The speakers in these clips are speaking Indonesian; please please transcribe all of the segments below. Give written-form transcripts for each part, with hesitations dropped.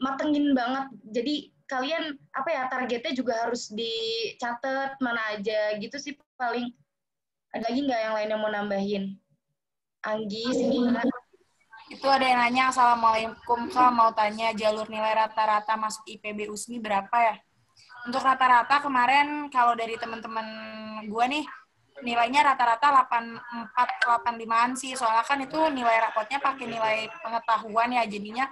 matengin banget. Jadi kalian apa ya, targetnya juga harus dicatat mana aja gitu sih paling. Ada lagi nggak yang lain yang mau nambahin? Anggi, Sinta. Itu ada yang nanya, Assalamualaikum Kak, mau tanya jalur nilai rata-rata masuk IPB USMI berapa ya? Untuk rata-rata kemarin kalau dari teman-teman gue nih, nilainya rata-rata 84-85an sih, soalnya kan itu nilai rapotnya pakai nilai pengetahuan ya, jadinya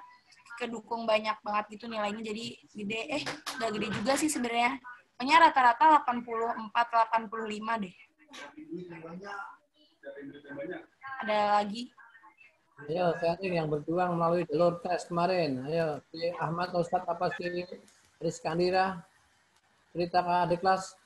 kedukung banyak banget gitu nilainya, jadi gede, udah gede juga sih sebenarnya. Pokoknya rata-rata 84-85 deh. Ada lagi? Ayo, saya yang berjuang melalui jalur tes kemarin. Ayo, si Ahmad Ustadz apa si Rizkandira? Cerita ke adik kelas.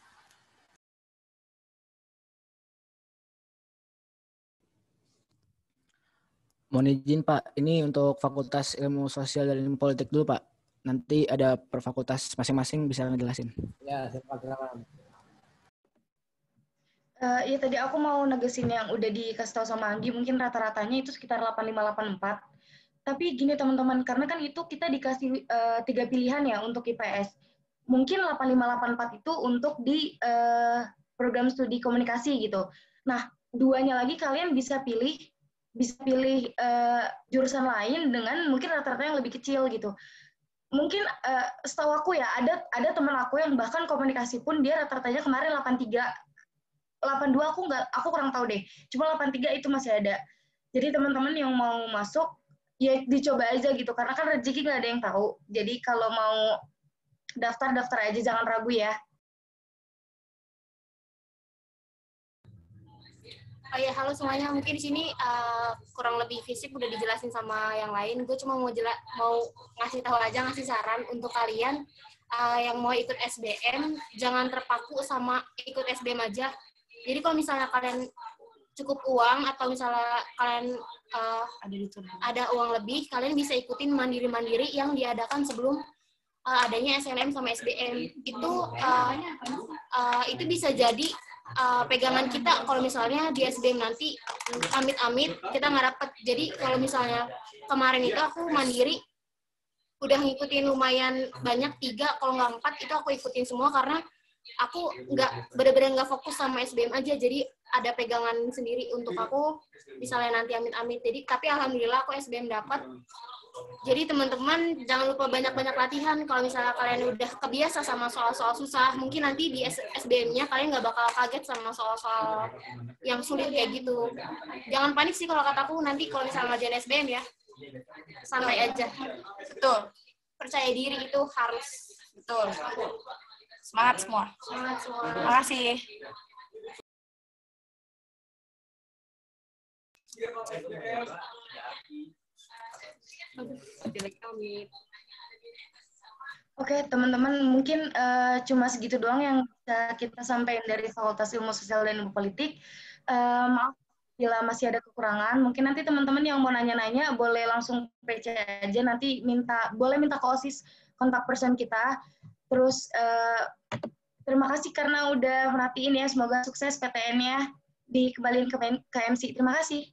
Mohon izin Pak, ini untuk Fakultas Ilmu Sosial dan Ilmu Politik dulu Pak. Nanti ada per fakultas masing-masing bisa ngejelasin. Ya, silakan. Iya tadi aku mau negesin yang udah dikasih tahu sama Anggi, mungkin rata-ratanya itu sekitar 8584. Tapi gini teman-teman, karena kan itu kita dikasih 3 pilihan ya untuk IPS. Mungkin 8584 itu untuk di program studi komunikasi gitu. Nah, duanya lagi kalian bisa pilih jurusan lain dengan mungkin rata-rata yang lebih kecil gitu. Mungkin setahu aku ya, ada teman aku yang bahkan komunikasi pun dia rata-ratanya kemarin 83. 82 aku kurang tahu deh. Cuma 83 itu masih ada. Jadi teman-teman yang mau masuk ya dicoba aja gitu, karena kan rezeki nggak ada yang tahu. Jadi kalau mau daftar aja, jangan ragu ya. Oh ya, halo semuanya. Mungkin di sini kurang lebih fisik udah dijelasin sama yang lain. Gue cuma mau ngasih tahu aja, ngasih saran untuk kalian yang mau ikut SBM, jangan terpaku sama ikut SBM aja. Jadi kalau misalnya kalian cukup uang atau misalnya kalian ada uang lebih, kalian bisa ikutin mandiri-mandiri yang diadakan sebelum adanya SNM sama SBM. Itu bisa jadi pegangan kita kalau misalnya di SBM nanti amit-amit kita nggak dapet. Jadi kalau misalnya kemarin itu aku mandiri udah ngikutin lumayan banyak 3, kalau nggak 4 itu aku ikutin semua karena aku bener-bener nggak fokus sama SBM aja, jadi ada pegangan sendiri untuk aku misalnya nanti amit-amit. Jadi tapi alhamdulillah aku SBM dapat. Jadi teman-teman jangan lupa banyak-banyak latihan. Kalau misalnya kalian udah kebiasa sama soal-soal susah, mungkin nanti di SBM-nya kalian nggak bakal kaget sama soal-soal yang sulit kayak gitu. Jangan panik sih kalau kataku, nanti kalau misalnya ngajarin SBM ya santai aja. Betul. Percaya diri itu harus. Betul. Semangat semua. Semangat semua. Terima kasih. Oke, teman-teman, mungkin cuma segitu doang yang bisa kita sampaikan dari Fakultas Ilmu Sosial dan Ilmu Politik. Maaf bila masih ada kekurangan. Mungkin nanti teman-teman yang mau nanya-nanya boleh langsung PC aja. Nanti boleh minta ke OSIS kontak person kita. Terus terima kasih karena udah merhatiin ya. Semoga sukses PTN-nya. Dikembaliin ke MC. Terima kasih.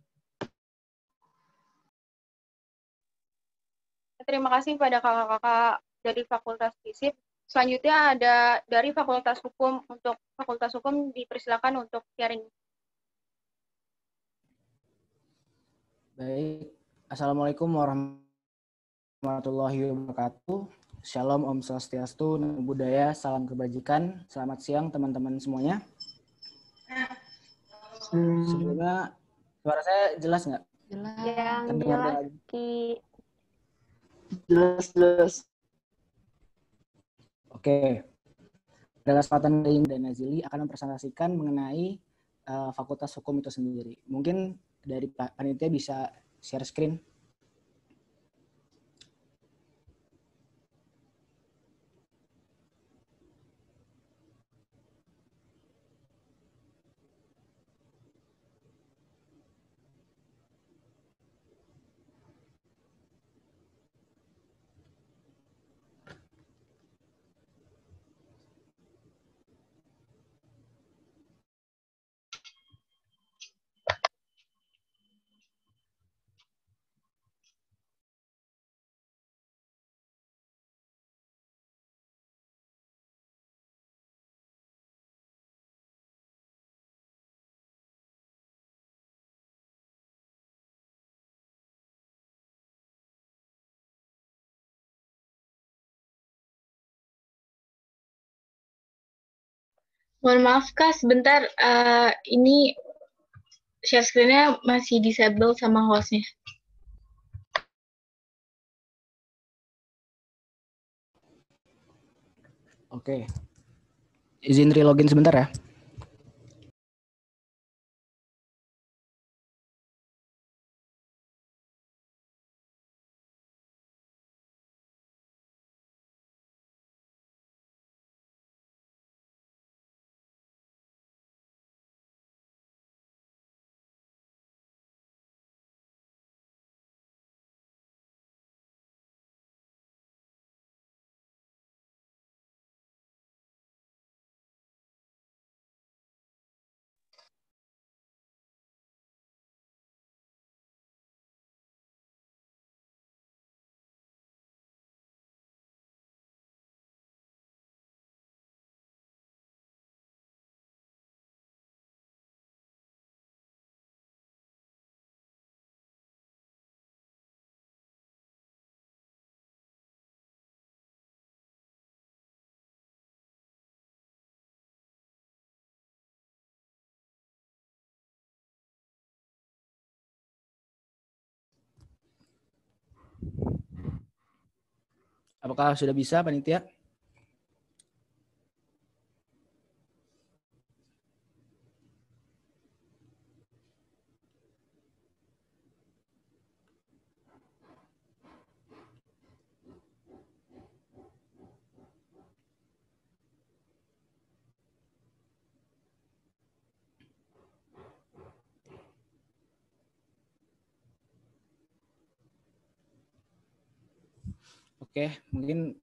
Terima kasih pada kakak-kakak dari Fakultas FISIP. Selanjutnya ada dari Fakultas Hukum. Untuk Fakultas Hukum dipersilakan untuk sharing. Baik, Assalamualaikum warahmatullahi wabarakatuh. Shalom, Om Swastiastu, Namo Buddhaya, salam kebajikan. Selamat siang teman-teman semuanya. Sebelumnya, suara saya jelas nggak? Jelas. Jelas. Oke. Pada kesempatan ini dan Nazili akan mempresentasikan mengenai Fakultas Hukum itu sendiri. Mungkin dari Pak Panitia bisa share screen. Mohon maaf Kak, sebentar. Ini share screen-nya masih disable sama hostnya. Oke. Izin relogin sebentar ya. Apakah sudah bisa panitia? Oke, mungkin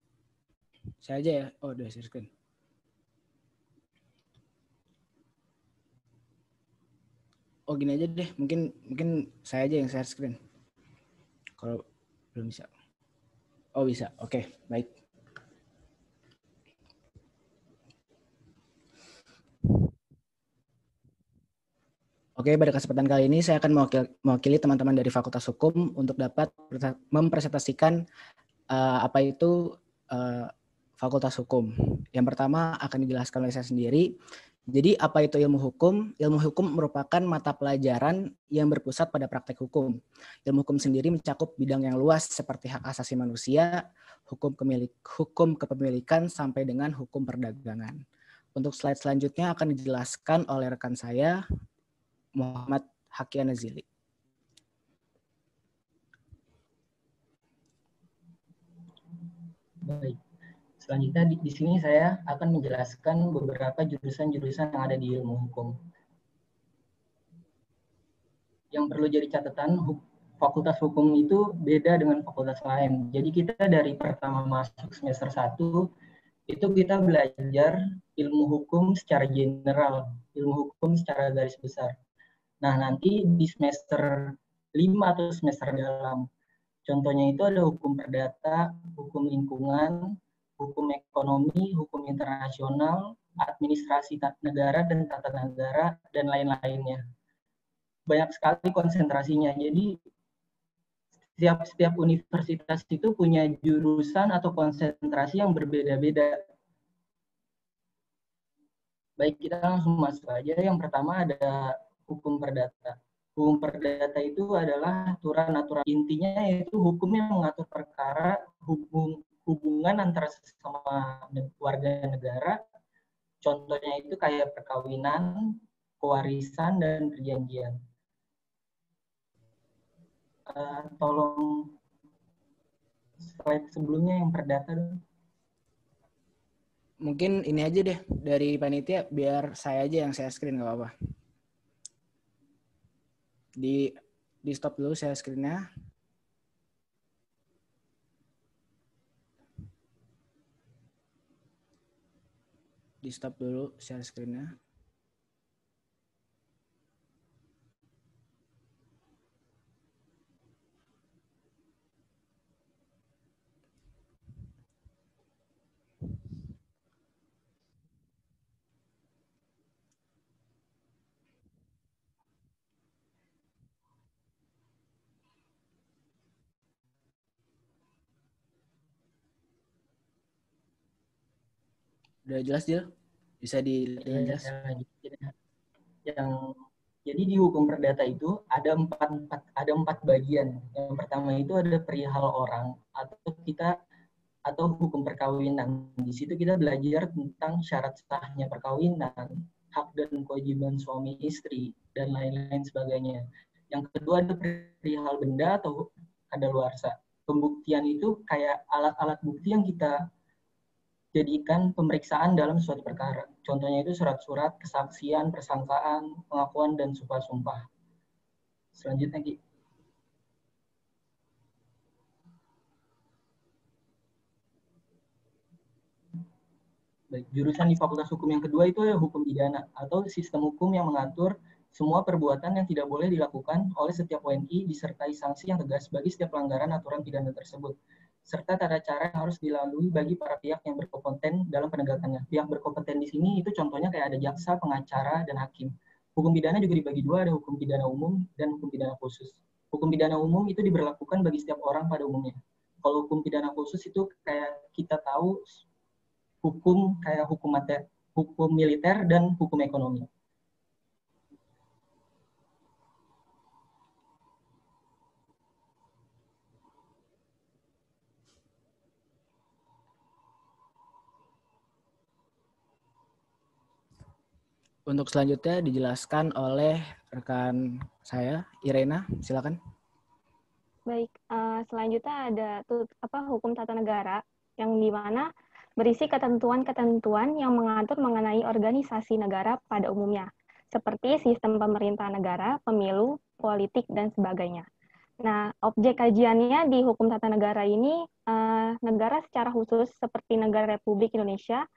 saya aja ya. Oh, udah share screen. Oh, gini aja deh. Mungkin saya aja yang share screen. Kalau belum bisa. Oh, bisa. Oke, baik. Oke, pada kesempatan kali ini saya akan mewakili teman-teman dari Fakultas Hukum untuk dapat mempresentasikan apa itu Fakultas Hukum. Yang pertama akan dijelaskan oleh saya sendiri. Jadi apa itu ilmu hukum? Ilmu hukum merupakan mata pelajaran yang berpusat pada praktek hukum. Ilmu hukum sendiri mencakup bidang yang luas seperti hak asasi manusia, hukum kepemilikan, sampai dengan hukum perdagangan. Untuk slide selanjutnya akan dijelaskan oleh rekan saya, Muhammad Hakian Nazili. Baik. Selanjutnya di sini saya akan menjelaskan beberapa jurusan-jurusan yang ada di ilmu hukum. Yang perlu jadi catatan, fakultas hukum itu beda dengan fakultas lain. Jadi kita dari pertama masuk semester 1, itu kita belajar ilmu hukum secara general, ilmu hukum secara garis besar. Nah, nanti di semester 5 atau semester dalam, contohnya itu ada hukum perdata, hukum lingkungan, hukum ekonomi, hukum internasional, administrasi negara dan tata negara, dan lain-lainnya. Banyak sekali konsentrasinya. Jadi setiap universitas itu punya jurusan atau konsentrasi yang berbeda-beda. Baik, kita langsung masuk aja. Yang pertama ada hukum perdata. Hukum perdata itu adalah aturan-aturan, intinya yaitu hukum yang mengatur perkara hubungan antara sesama warga negara. Contohnya itu kayak perkawinan, pewarisan, dan perjanjian. Tolong slide sebelumnya yang perdata dong. Mungkin ini aja deh dari panitia, biar saya aja yang share screen, nggak apa-apa. Di stop dulu share screen-nya. Di stop dulu share screen-nya. Udah jelas, Jil? Bisa dilihat dengan jelas? Saya lanjutin. Jadi di hukum perdata itu ada empat bagian. Yang pertama itu ada perihal orang atau hukum perkawinan. Di situ kita belajar tentang syarat sahnya perkawinan, hak dan kewajiban suami istri, dan lain-lain sebagainya. Yang kedua ada perihal benda atau kadaluarsa. Pembuktian itu kayak alat-alat bukti yang kita jadikan pemeriksaan dalam suatu perkara. Contohnya itu surat-surat, kesaksian, persangkaan, pengakuan, dan sumpah-sumpah. Selanjutnya, Ki. Baik, jurusan di Fakultas Hukum yang kedua itu adalah hukum pidana atau sistem hukum yang mengatur semua perbuatan yang tidak boleh dilakukan oleh setiap WNI disertai sanksi yang tegas bagi setiap pelanggaran aturan pidana tersebut, serta tata cara yang harus dilalui bagi para pihak yang berkompeten dalam penegakannya. Pihak berkompeten di sini itu contohnya kayak ada jaksa, pengacara, dan hakim. Hukum pidana juga dibagi dua, ada hukum pidana umum dan hukum pidana khusus. Hukum pidana umum itu diberlakukan bagi setiap orang pada umumnya. Kalau hukum pidana khusus itu kayak kita tahu hukum kayak hukum militer dan hukum ekonomi. Untuk selanjutnya dijelaskan oleh rekan saya, Irena, silakan. Baik, selanjutnya ada hukum tata negara yang dimana berisi ketentuan-ketentuan yang mengatur mengenai organisasi negara pada umumnya, seperti sistem pemerintahan negara, pemilu, politik, dan sebagainya. Nah, objek kajiannya di hukum tata negara ini, negara secara khusus seperti negara Republik Indonesia,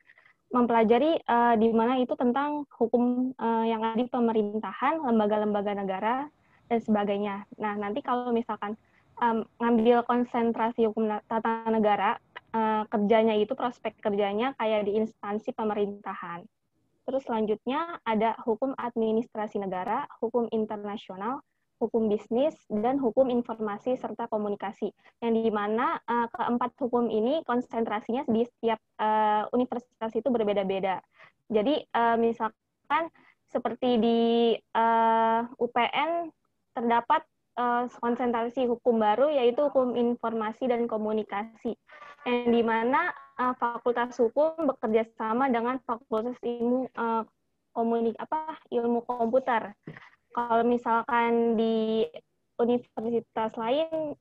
mempelajari di mana itu tentang hukum yang ada di pemerintahan, lembaga-lembaga negara, dan sebagainya. Nah, nanti kalau misalkan ngambil konsentrasi hukum tata negara, kerjanya itu prospek kerjanya kayak di instansi pemerintahan. Terus selanjutnya ada hukum administrasi negara, hukum internasional, hukum bisnis, dan hukum informasi serta komunikasi. Yang di mana keempat hukum ini konsentrasinya di setiap universitas itu berbeda-beda. Jadi misalkan seperti di UPN terdapat konsentrasi hukum baru yaitu hukum informasi dan komunikasi, yang dimana Fakultas Hukum bekerja sama dengan Fakultas Ilmu Ilmu Komputer. Kalau misalkan di universitas lain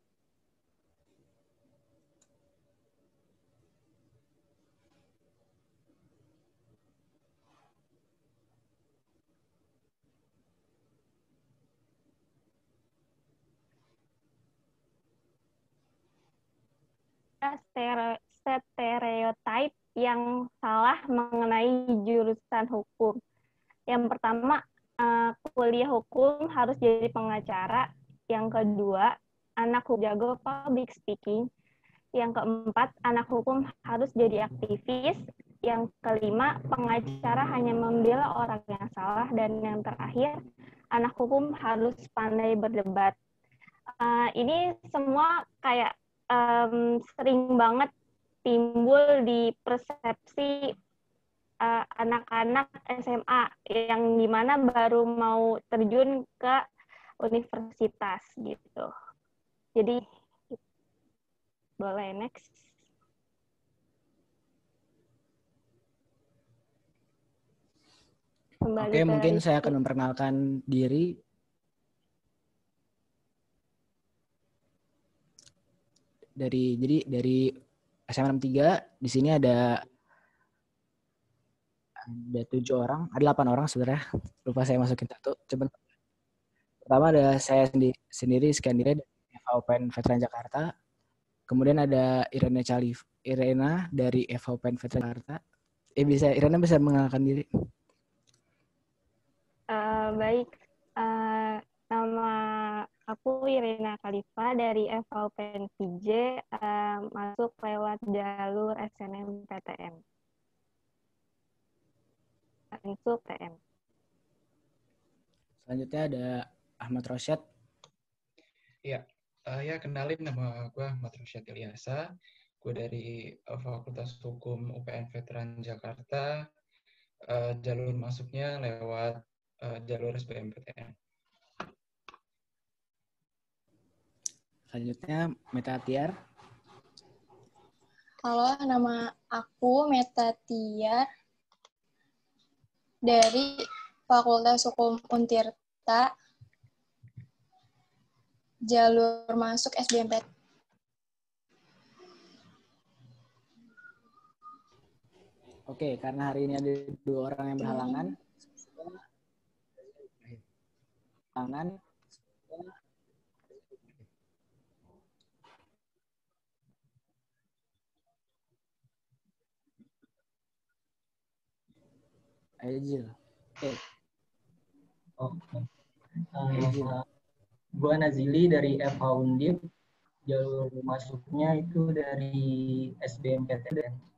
stereotip yang salah mengenai jurusan hukum. Yang pertama, kuliah hukum harus jadi pengacara. Yang kedua, anak hukum jago public speaking. Yang keempat, anak hukum harus jadi aktivis. Yang kelima, pengacara hanya membela orang yang salah. Dan yang terakhir, anak hukum harus pandai berdebat. Ini semua kayak sering banget timbul di persepsi anak-anak SMA yang dimana baru mau terjun ke universitas gitu. Jadi boleh next. Oke, mungkin saya akan memperkenalkan diri. Dari SMA 63 di sini ada 7 orang, ada 8 orang sebenarnya. Lupa saya masukin satu. Coba. Pertama ada saya sendiri Iskandira dari FHUPN Veteran Jakarta. Kemudian ada Irena dari FHUPN Veteran Jakarta. Irena bisa mengenalkan diri? Baik. Nama aku Irena Khalifa dari FHUPN PJ, masuk lewat jalur SNMPTN. Masuk TM. Selanjutnya ada Ahmad Rosyad. Ya, kenalin nama gue Ahmad Rosyad Ilyasa. Gue dari Fakultas Hukum UPN Veteran Jakarta. jalur masuknya lewat jalur SBMPTN. Selanjutnya Meta Tiar. Halo, nama aku Meta Tiar dari Fakultas Hukum Untirta, jalur masuk SBMPTN. Oke, karena hari ini ada 2 orang yang berhalangan. Ayo Jil. Gua Nazili dari FH Undip, jalur masuknya itu dari SBMPTN.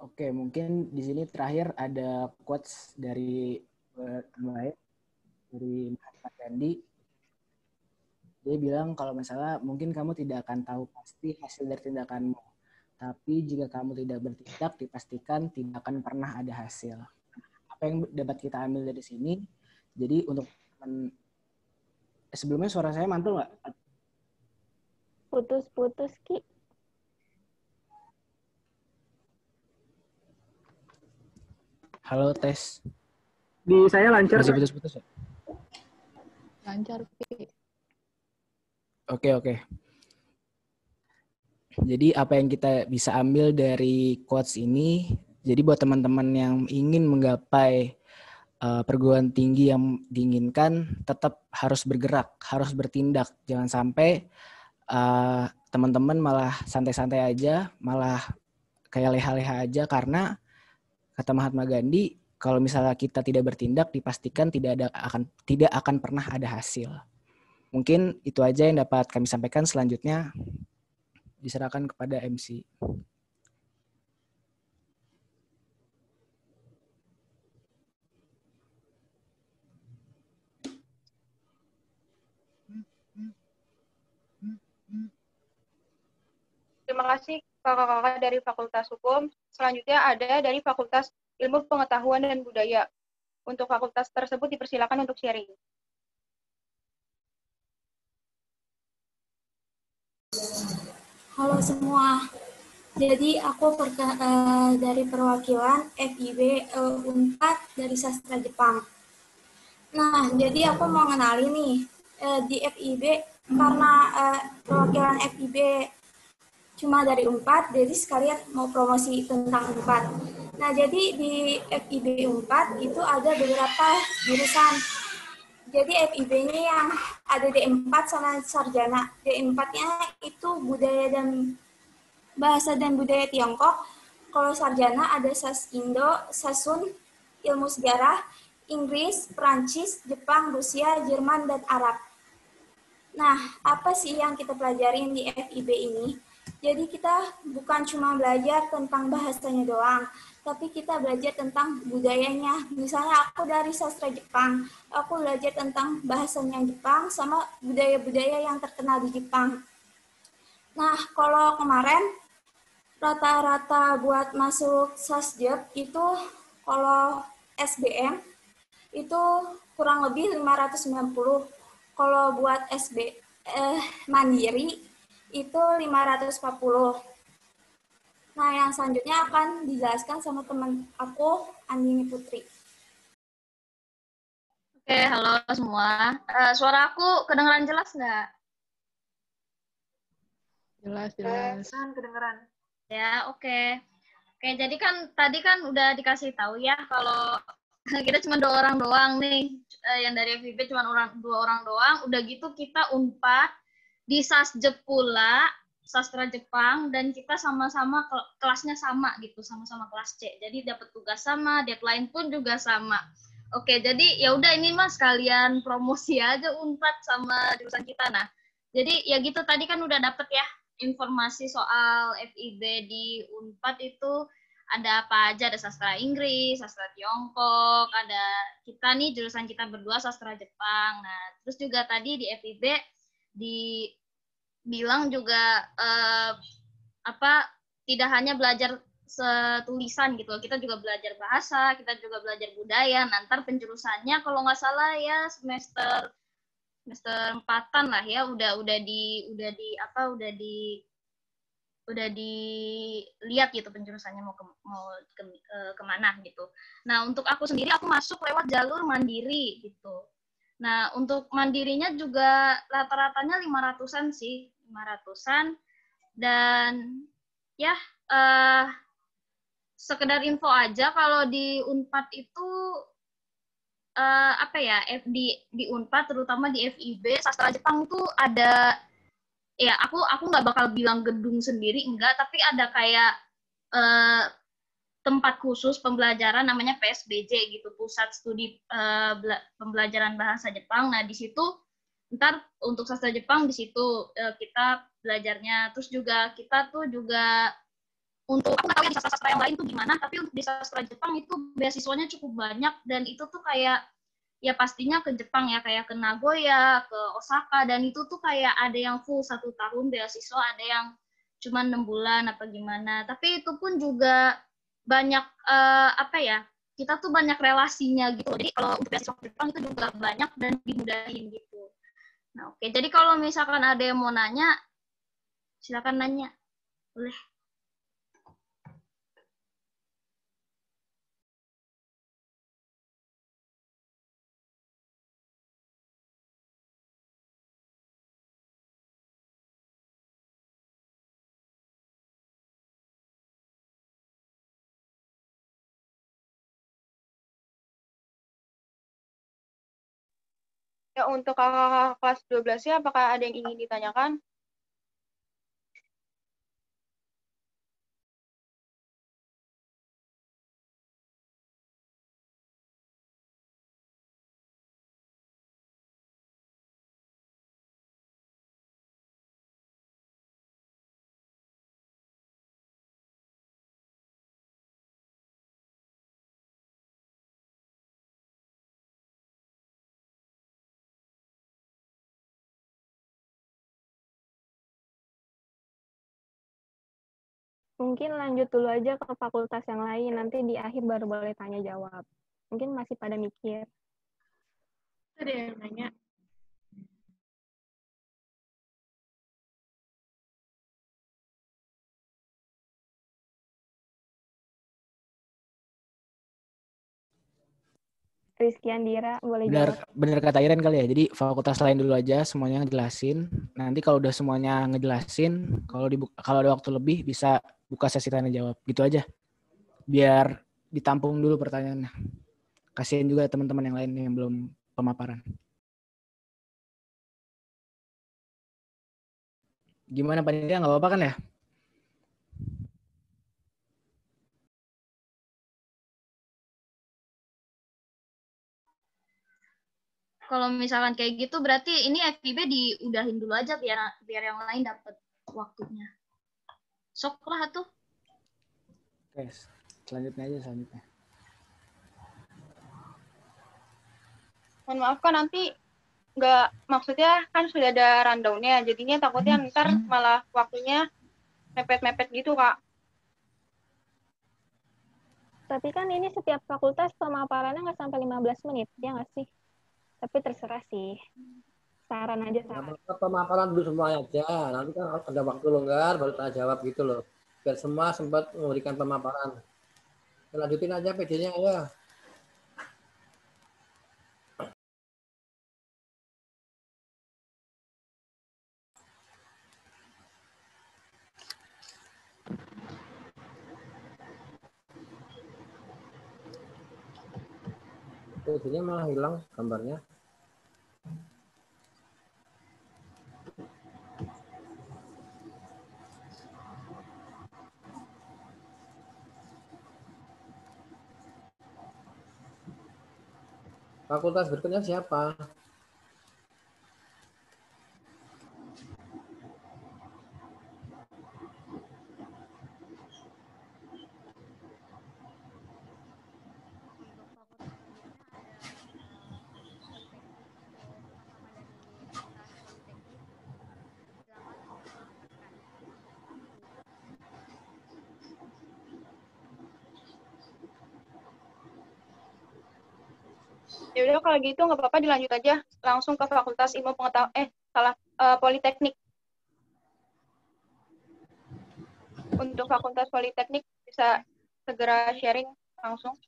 Oke, mungkin di sini terakhir ada quotes dari Mahatma Gandhi. Dia bilang kalau misalnya mungkin kamu tidak akan tahu pasti hasil dari tindakanmu, tapi jika kamu tidak bertindak, dipastikan tidak akan pernah ada hasil. Apa yang dapat kita ambil dari sini? Jadi untuk sebelumnya suara saya mantul nggak? Putus-putus, Ki. Halo, tes. Di saya lancar. Masih putus-putus ya? Lancar, Pi. Oke. Jadi apa yang kita bisa ambil dari quotes ini, jadi buat teman-teman yang ingin menggapai perguruan tinggi yang diinginkan, tetap harus bergerak, harus bertindak. Jangan sampai teman-teman malah santai-santai aja, malah kayak leha-leha aja, karena kata Mahatma Gandhi, kalau misalnya kita tidak bertindak, dipastikan tidak akan pernah ada hasil. Mungkin itu aja yang dapat kami sampaikan. Selanjutnya diserahkan kepada MC. Terima kasih kakak-kakak dari Fakultas Hukum. Selanjutnya ada dari Fakultas Ilmu Pengetahuan dan Budaya. Untuk fakultas tersebut dipersilakan untuk sharing. Halo semua. Jadi aku dari perwakilan FIB Unpad dari Sastra Jepang. Nah, jadi aku mau ngenalin nih di FIB karena perwakilan FIB cuma dari Unpad, jadi sekalian mau promosi tentang Unpad. Nah, jadi di FIB Unpad itu ada beberapa jurusan. Jadi FIB-nya yang ada D4 sama sarjana. D4-nya itu budaya dan bahasa dan budaya Tiongkok. Kalau sarjana ada SAS Indo, Sasun, ilmu sejarah, Inggris, Perancis, Jepang, Rusia, Jerman, dan Arab. Nah, apa sih yang kita pelajarin di FIB ini? Jadi kita bukan cuma belajar tentang bahasanya doang, tapi kita belajar tentang budayanya. Misalnya aku dari sastra Jepang, aku belajar tentang bahasanya Jepang sama budaya-budaya yang terkenal di Jepang. Nah, kalau kemarin rata-rata buat masuk Sasjep itu kalau SBM itu kurang lebih 590. Kalau buat Mandiri itu 540. Nah, yang selanjutnya akan dijelaskan sama teman aku, Andini Putri. Oke, halo semua. Suara aku kedengeran jelas nggak? Jelas. Kedengeran. Ya, oke. Oke, jadi kan tadi kan udah dikasih tahu ya kalau kita cuma 2 orang doang nih. Yang dari FIB cuma 2 orang doang. Udah gitu kita Unpad di Sasjep pula, sastra Jepang, dan kita sama-sama kelasnya sama gitu, sama-sama kelas C. Jadi dapat tugas sama, deadline pun juga sama. Oke, jadi ya udah ini Mas sekalian promosi aja Unpad sama jurusan kita. Nah, jadi ya gitu tadi kan udah dapet ya informasi soal FIB di Unpad itu ada apa aja, ada sastra Inggris, sastra Tiongkok, ada kita nih jurusan kita berdua sastra Jepang. Nah, terus juga tadi di FIB dibilang juga tidak hanya belajar tulisan gitu, kita juga belajar bahasa, kita juga belajar budaya. Nanti penjurusannya kalau nggak salah ya semester 4-an lah ya, udah dilihat gitu penjurusannya mau kemana gitu. Nah, untuk aku sendiri aku masuk lewat jalur mandiri gitu. Nah, untuk mandirinya juga rata-ratanya 500-an sih, 500-an. Dan ya sekedar info aja, kalau di Unpad itu di Unpad terutama di FIB sastra Jepang itu ada, ya aku nggak bakal bilang gedung sendiri enggak, tapi ada kayak tempat khusus pembelajaran namanya PSBJ gitu, Pusat Studi Pembelajaran Bahasa Jepang. Nah, di situ ntar untuk sastra Jepang di situ kita belajarnya. Terus juga kita tuh juga untuk, aku nggak tahu ya di sastra yang lain tuh gimana, tapi untuk di sastra Jepang itu beasiswanya cukup banyak, dan itu tuh kayak ya pastinya ke Jepang ya, kayak ke Nagoya, ke Osaka, dan itu tuh kayak ada yang full 1 tahun beasiswa, ada yang cuma 6 bulan apa gimana. Tapi itu pun juga banyak kita tuh banyak relasinya gitu. Jadi kalau untuk beasiswa ke Jepang itu juga banyak dan dimudahin gitu. Nah, oke. Jadi kalau misalkan ada yang mau nanya, silakan nanya. Boleh. Ya, untuk kakak kelas 12 ya, apakah ada yang ingin ditanyakan? Mungkin lanjut dulu aja ke fakultas yang lain, nanti di akhir baru boleh tanya jawab. Mungkin masih pada mikir. Ada yang nanya. Rizky Andira, boleh jawab. Bener kata Iren kali ya. Jadi fakultas lain dulu aja semuanya ngejelasin. Nanti kalau udah semuanya ngejelasin, kalau ada waktu lebih bisa buka sesi tanya jawab. Gitu aja. Biar ditampung dulu pertanyaannya. Kasihin juga teman-teman yang lain yang belum pemaparan. Gimana Panitia, nggak apa-apa kan ya? Kalau misalkan kayak gitu, berarti ini FIB diudahin dulu aja biar yang lain dapat waktunya. Sok lah tuh. Oke, selanjutnya. Mohon maaf kan nanti nggak, maksudnya kan sudah ada rundown-nya, jadinya takutnya ntar malah waktunya mepet-mepet gitu, Kak. Tapi kan ini setiap fakultas pemaparannya nggak sampai 15 menit, ya nggak sih? Tapi terserah sih. Saran aja, saran. Pemaparan dulu semuanya aja. Nanti kan ada waktu longgar baru tanya jawab gitu loh. Biar semua sempat memberikan pemaparan. Lanjutin aja PD-nya ya. PD-nya malah hilang gambarnya. Fakultas berikutnya siapa? Ya udah kalau gitu nggak apa-apa, dilanjut aja langsung ke Fakultas Ilmu Pengetahuan Politeknik. Untuk Fakultas Politeknik bisa segera sharing langsung.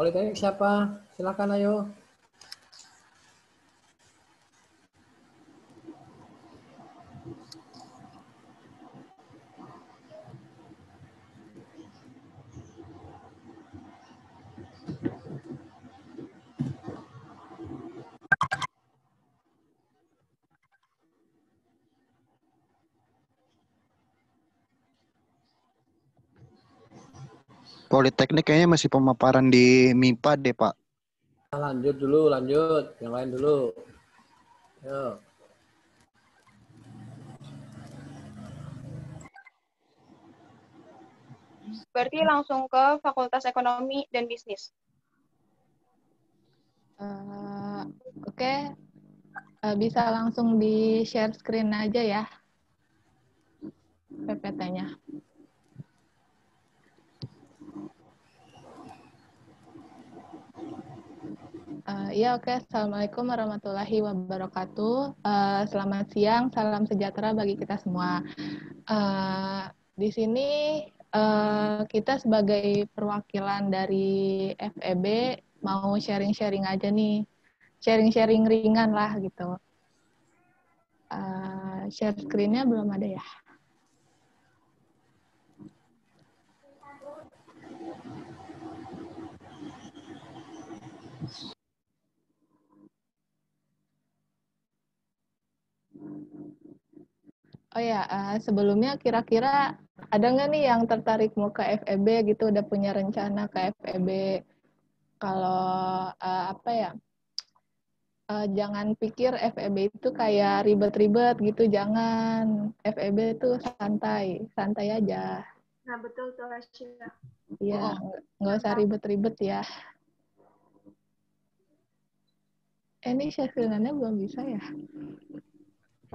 Politeknik siapa? Silakan ayo. Politeknik kayaknya masih pemaparan di MIPA deh, Pak. Lanjut dulu, lanjut. Yang lain dulu. Ayo. Berarti langsung ke Fakultas Ekonomi dan Bisnis. Oke. Bisa langsung di share screen aja ya. PPT-nya. Ya oke. Assalamualaikum warahmatullahi wabarakatuh. Selamat siang, salam sejahtera bagi kita semua. Di sini kita sebagai perwakilan dari FEB mau sharing-sharing aja nih. Sharing-sharing ringan lah gitu. Share screen-nya belum ada ya? Oh ya, sebelumnya kira-kira ada nggak nih yang tertarik mau ke FEB gitu, udah punya rencana ke FEB? Kalau apa ya, jangan pikir FEB itu kayak ribet-ribet gitu, jangan. FEB itu santai, santai aja. Nah, betul tuh, Rasya. Iya, nggak usah ribet-ribet ya. Ini share screen-nya belum bisa ya?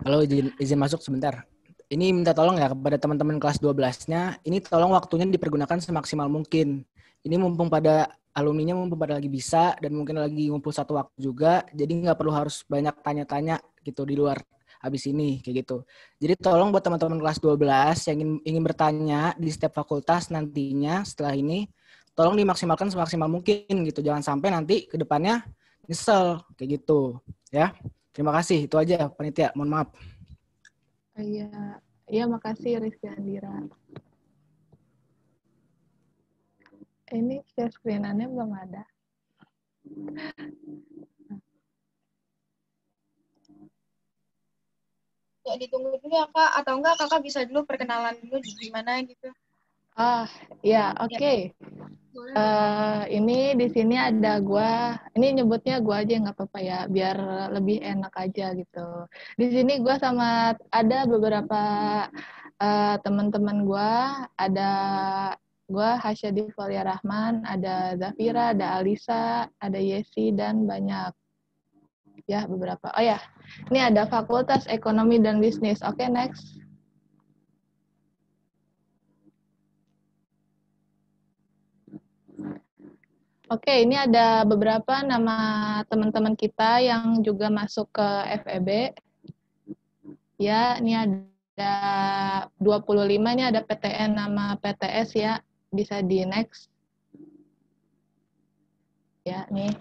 Halo, izin masuk sebentar. Ini minta tolong ya kepada teman-teman kelas 12-nya, ini tolong waktunya dipergunakan semaksimal mungkin. Ini mumpung pada alumninya mumpung pada lagi bisa dan mungkin lagi ngumpul satu waktu juga, jadi nggak perlu harus banyak tanya-tanya gitu di luar habis ini kayak gitu. Jadi tolong buat teman-teman kelas 12 yang ingin bertanya di setiap fakultas nantinya setelah ini, tolong dimaksimalkan semaksimal mungkin gitu. Jangan sampai nanti ke depannya nyesel kayak gitu ya. Terima kasih, itu aja panitia, mohon maaf. Iya, iya makasih Rizky Andira. Ini share screen-nya belum ada. Ya ditunggu dulu ya Kak, atau enggak Kakak bisa dulu perkenalan dulu gimana gitu. Ya oke. Ini di sini ada gua, ini nyebutnya gua aja nggak apa-apa ya, biar lebih enak aja gitu. Di sini gua sama ada beberapa teman-teman gua, ada gua Hasyadi Falia Rahman, ada Zafira, ada Alisa, ada Yesi dan banyak ya beberapa. Oh ya, ini ada Fakultas Ekonomi dan Bisnis. Oke, next. Oke, ini ada beberapa nama teman-teman kita yang juga masuk ke FEB. Ya, ini ada 25, ini ada PTN nama PTS ya. Bisa di next. Ya, nih.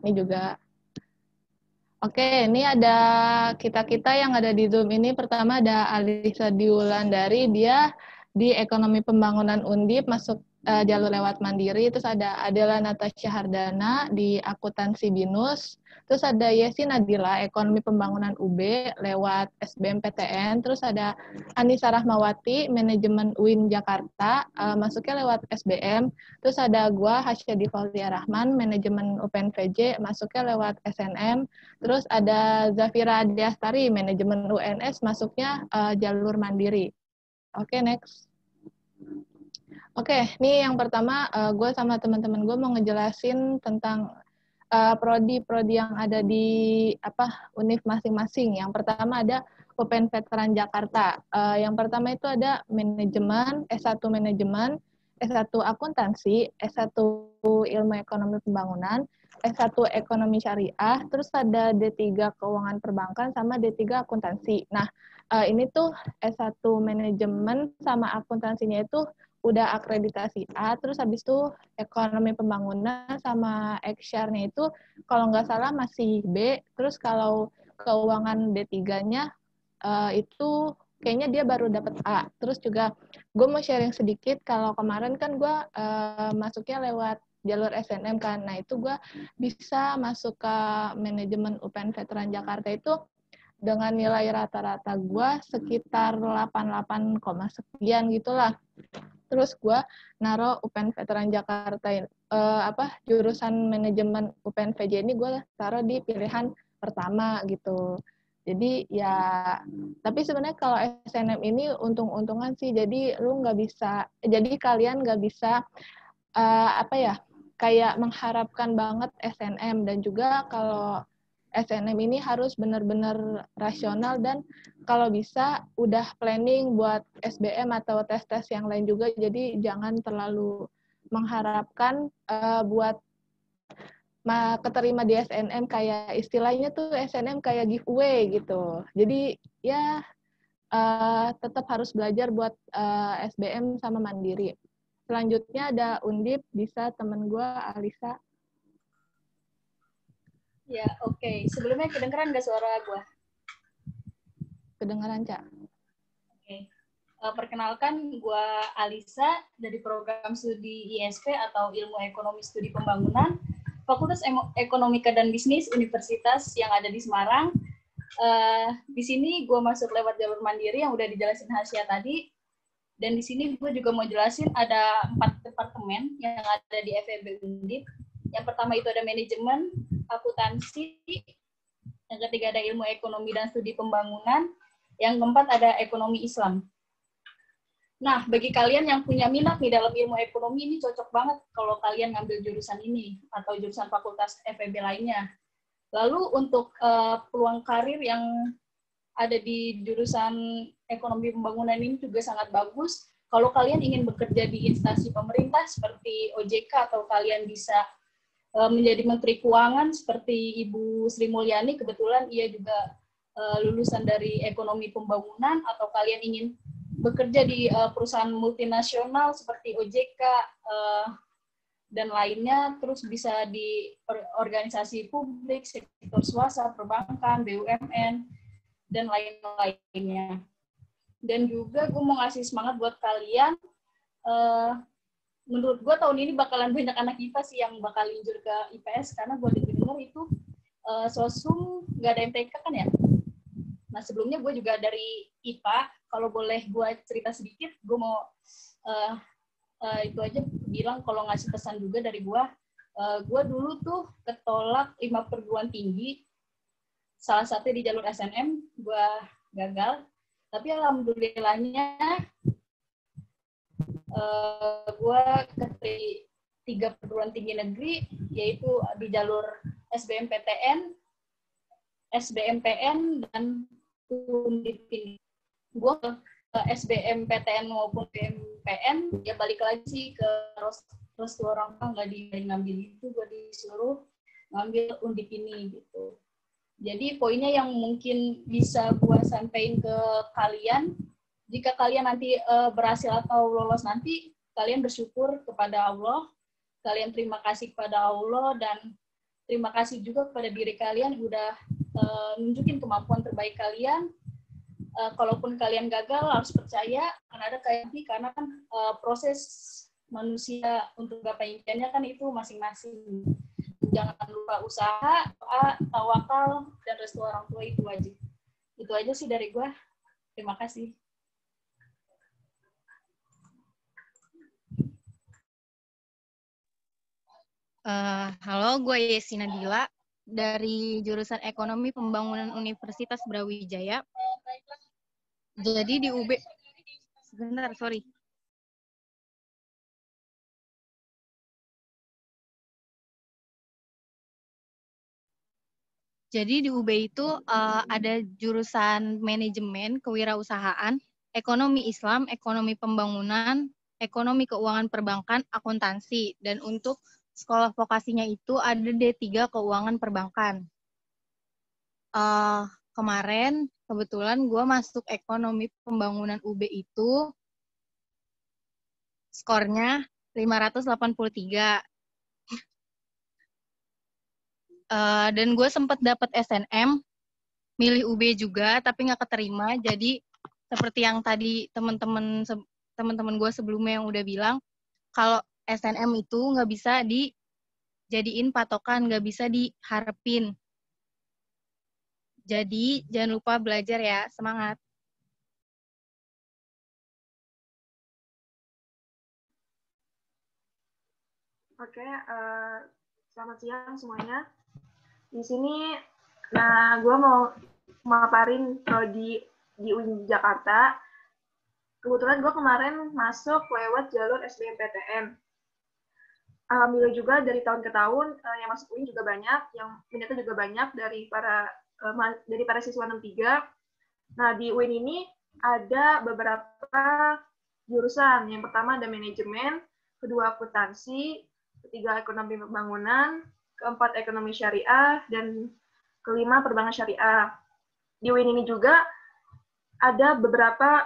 Ini juga. Oke, ini ada kita-kita yang ada di Zoom ini. Pertama ada Alisa Diulandari, dia di Ekonomi Pembangunan Undip, masuk jalur lewat Mandiri. Terus ada Adela Natasha Hardana di Akuntansi BINUS. Terus ada Yesi Nadila, Ekonomi Pembangunan UB lewat SBMPTN. Terus ada Anissa Rahmawati, Manajemen UIN Jakarta, masuknya lewat SBM. Terus ada gua Hasyadi Fauzia Rahman, Manajemen UPNVJ, masuknya lewat SNM. Terus ada Zafira Diastari, Manajemen UNS, masuknya jalur Mandiri. Oke, next. Oke, nih yang pertama gue sama teman-teman gue mau ngejelasin tentang prodi-prodi yang ada di univ masing-masing. Yang pertama ada UPN Veteran Jakarta. Yang pertama itu ada manajemen, S1 manajemen, S1 akuntansi, S1 ilmu ekonomi pembangunan, S1 ekonomi syariah, terus ada D3 keuangan perbankan sama D3 akuntansi. Nah, ini tuh S1 manajemen sama akuntansinya itu udah akreditasi A, terus habis itu ekonomi pembangunan sama XR-nya itu kalau nggak salah masih B, terus kalau keuangan D3-nya itu kayaknya dia baru dapat A. Terus juga gue mau sharing sedikit, kalau kemarin kan gue masuknya lewat jalur SNM kan, nah itu gue bisa masuk ke manajemen UPN Veteran Jakarta itu dengan nilai rata-rata gue sekitar 88, sekian gitulah. Terus gue naro UPN Veteran Jakarta jurusan manajemen UPN VJ ini gue taruh di pilihan pertama gitu. Jadi ya, tapi sebenarnya kalau SNM ini untung-untungan sih. Jadi lu nggak bisa, jadi kalian nggak bisa kayak mengharapkan banget SNM, dan juga kalau SNM ini harus benar-benar rasional dan kalau bisa udah planning buat SBM atau tes-tes yang lain juga. Jadi jangan terlalu mengharapkan buat keterima di SNM, kayak istilahnya tuh SNM kayak giveaway gitu. Jadi ya tetap harus belajar buat SBM sama mandiri. Selanjutnya ada Undip, bisa temen gue Alisa. Ya, oke. Sebelumnya kedengeran nggak suara gue? Kedengeran, Cak. Oke. Perkenalkan, gue Alisa dari program studi ISP atau Ilmu Ekonomi Studi Pembangunan, Fakultas Ekonomika dan Bisnis Universitas yang ada di Semarang. Di sini gue masuk lewat jalur mandiri yang udah dijelasin Hasya tadi. Dan di sini gue juga mau jelasin ada 4 departemen yang ada di FEB Undip. Yang pertama itu ada manajemen, akuntansi, yang ketiga ada ilmu ekonomi dan studi pembangunan, yang keempat ada ekonomi Islam. Nah, bagi kalian yang punya minat nih dalam ilmu ekonomi, ini cocok banget kalau kalian ngambil jurusan ini atau jurusan fakultas FEB lainnya. Lalu untuk peluang karir yang ada di jurusan ekonomi pembangunan ini juga sangat bagus. Kalau kalian ingin bekerja di instansi pemerintah seperti OJK, atau kalian bisa menjadi Menteri Keuangan seperti Ibu Sri Mulyani, kebetulan ia juga lulusan dari ekonomi pembangunan, atau kalian ingin bekerja di perusahaan multinasional seperti OJK dan lainnya, terus bisa di organisasi publik, sektor swasta, perbankan, BUMN, dan lain-lainnya. Dan juga gue mau ngasih semangat buat kalian, menurut gue tahun ini bakalan banyak anak IPA sih yang bakal injur ke IPS, karena gue dengar itu sosum nggak ada MTK kan ya. Nah, sebelumnya gue juga dari IPA. Kalau boleh gue cerita sedikit, gue mau itu aja bilang kalau ngasih pesan juga dari gue. Gue dulu tuh ketolak 5 perguruan tinggi, salah satu di jalur SNM, gue gagal. Tapi alhamdulillahnya gue ke 3 perguruan tinggi negeri, yaitu di jalur SBMPTN, SBMPN, dan Undip ini. Gue ke SBMPTN maupun SBMPN, ya balik lagi sih ke restu orang tua, nggak ngambil itu, gue disuruh ngambil Undip ini gitu. Jadi poinnya yang mungkin bisa gue sampaikan ke kalian, jika kalian nanti berhasil atau lolos nanti, kalian bersyukur kepada Allah, kalian terima kasih kepada Allah, dan terima kasih juga kepada diri kalian udah nunjukin kemampuan terbaik kalian. Kalaupun kalian gagal, harus percaya karena ada karena kan proses manusia untuk gapai impiannya kan itu masing-masing. Jangan lupa usaha, doa, tawakal, dan restu orang tua, itu wajib. Itu aja sih dari gue. Terima kasih. Halo, gue Yesina Dila dari jurusan Ekonomi Pembangunan Universitas Brawijaya. Jadi di UB Sebentar, sorry. Jadi di UB itu ada jurusan manajemen, kewirausahaan, ekonomi Islam, ekonomi pembangunan, ekonomi keuangan perbankan, akuntansi. Dan untuk sekolah vokasinya itu ada D3 keuangan perbankan. Kemarin kebetulan gue masuk ekonomi pembangunan UB itu skornya 583. Dan gue sempat dapat SNM, milih UB juga, tapi nggak keterima. Jadi seperti yang tadi teman-teman gue sebelumnya yang udah bilang, kalau SNM itu nggak bisa dijadiin patokan, nggak bisa diharapin. Jadi jangan lupa belajar ya, semangat. Oke, selamat siang semuanya. Di sini, nah gue mau memaparin di UIN Jakarta. Kebetulan gue kemarin masuk lewat jalur SBMPTN. Alhamdulillah juga dari tahun ke tahun yang masuk UIN juga banyak, yang minatnya juga banyak dari para siswa 63. Nah di UIN ini ada beberapa jurusan. Yang pertama ada manajemen, kedua akuntansi, ketiga ekonomi pembangunan, keempat ekonomi syariah, dan kelima perbankan syariah. Di UIN ini juga ada beberapa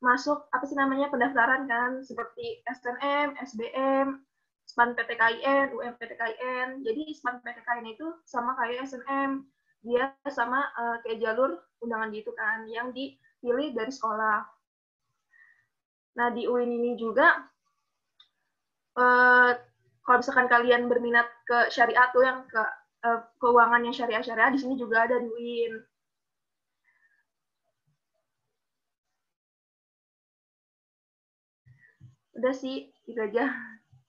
masuk pendaftaran kan, seperti SNM, SBM, SPAN PTKIN, UM PTKIN. Jadi SPAN PTKIN itu sama kayak SNM, dia sama kayak jalur undangan gitu kan, yang dipilih dari sekolah. Nah di UIN ini juga kalau misalkan kalian berminat ke syariah tuh yang ke keuangan yang syariah di sini juga ada di UIN. Udah sih, itu aja.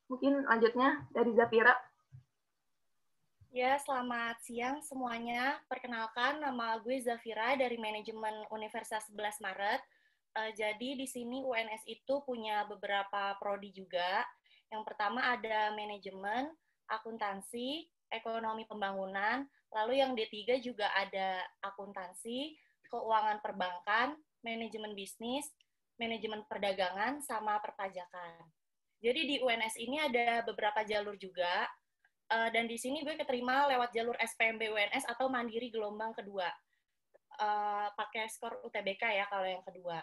Mungkin lanjutnya dari Zafira. Ya, selamat siang semuanya. Perkenalkan, nama gue Zafira dari Manajemen Universitas 11 Maret. Jadi di sini UNS itu punya beberapa prodi juga. Yang pertama ada manajemen, akuntansi, ekonomi pembangunan, lalu yang D3 juga ada akuntansi, keuangan perbankan, manajemen bisnis, manajemen perdagangan, sama perpajakan. Jadi di UNS ini ada beberapa jalur juga, dan di sini gue keterima lewat jalur SPMB UNS atau mandiri gelombang kedua. Pakai skor UTBK ya kalau yang kedua.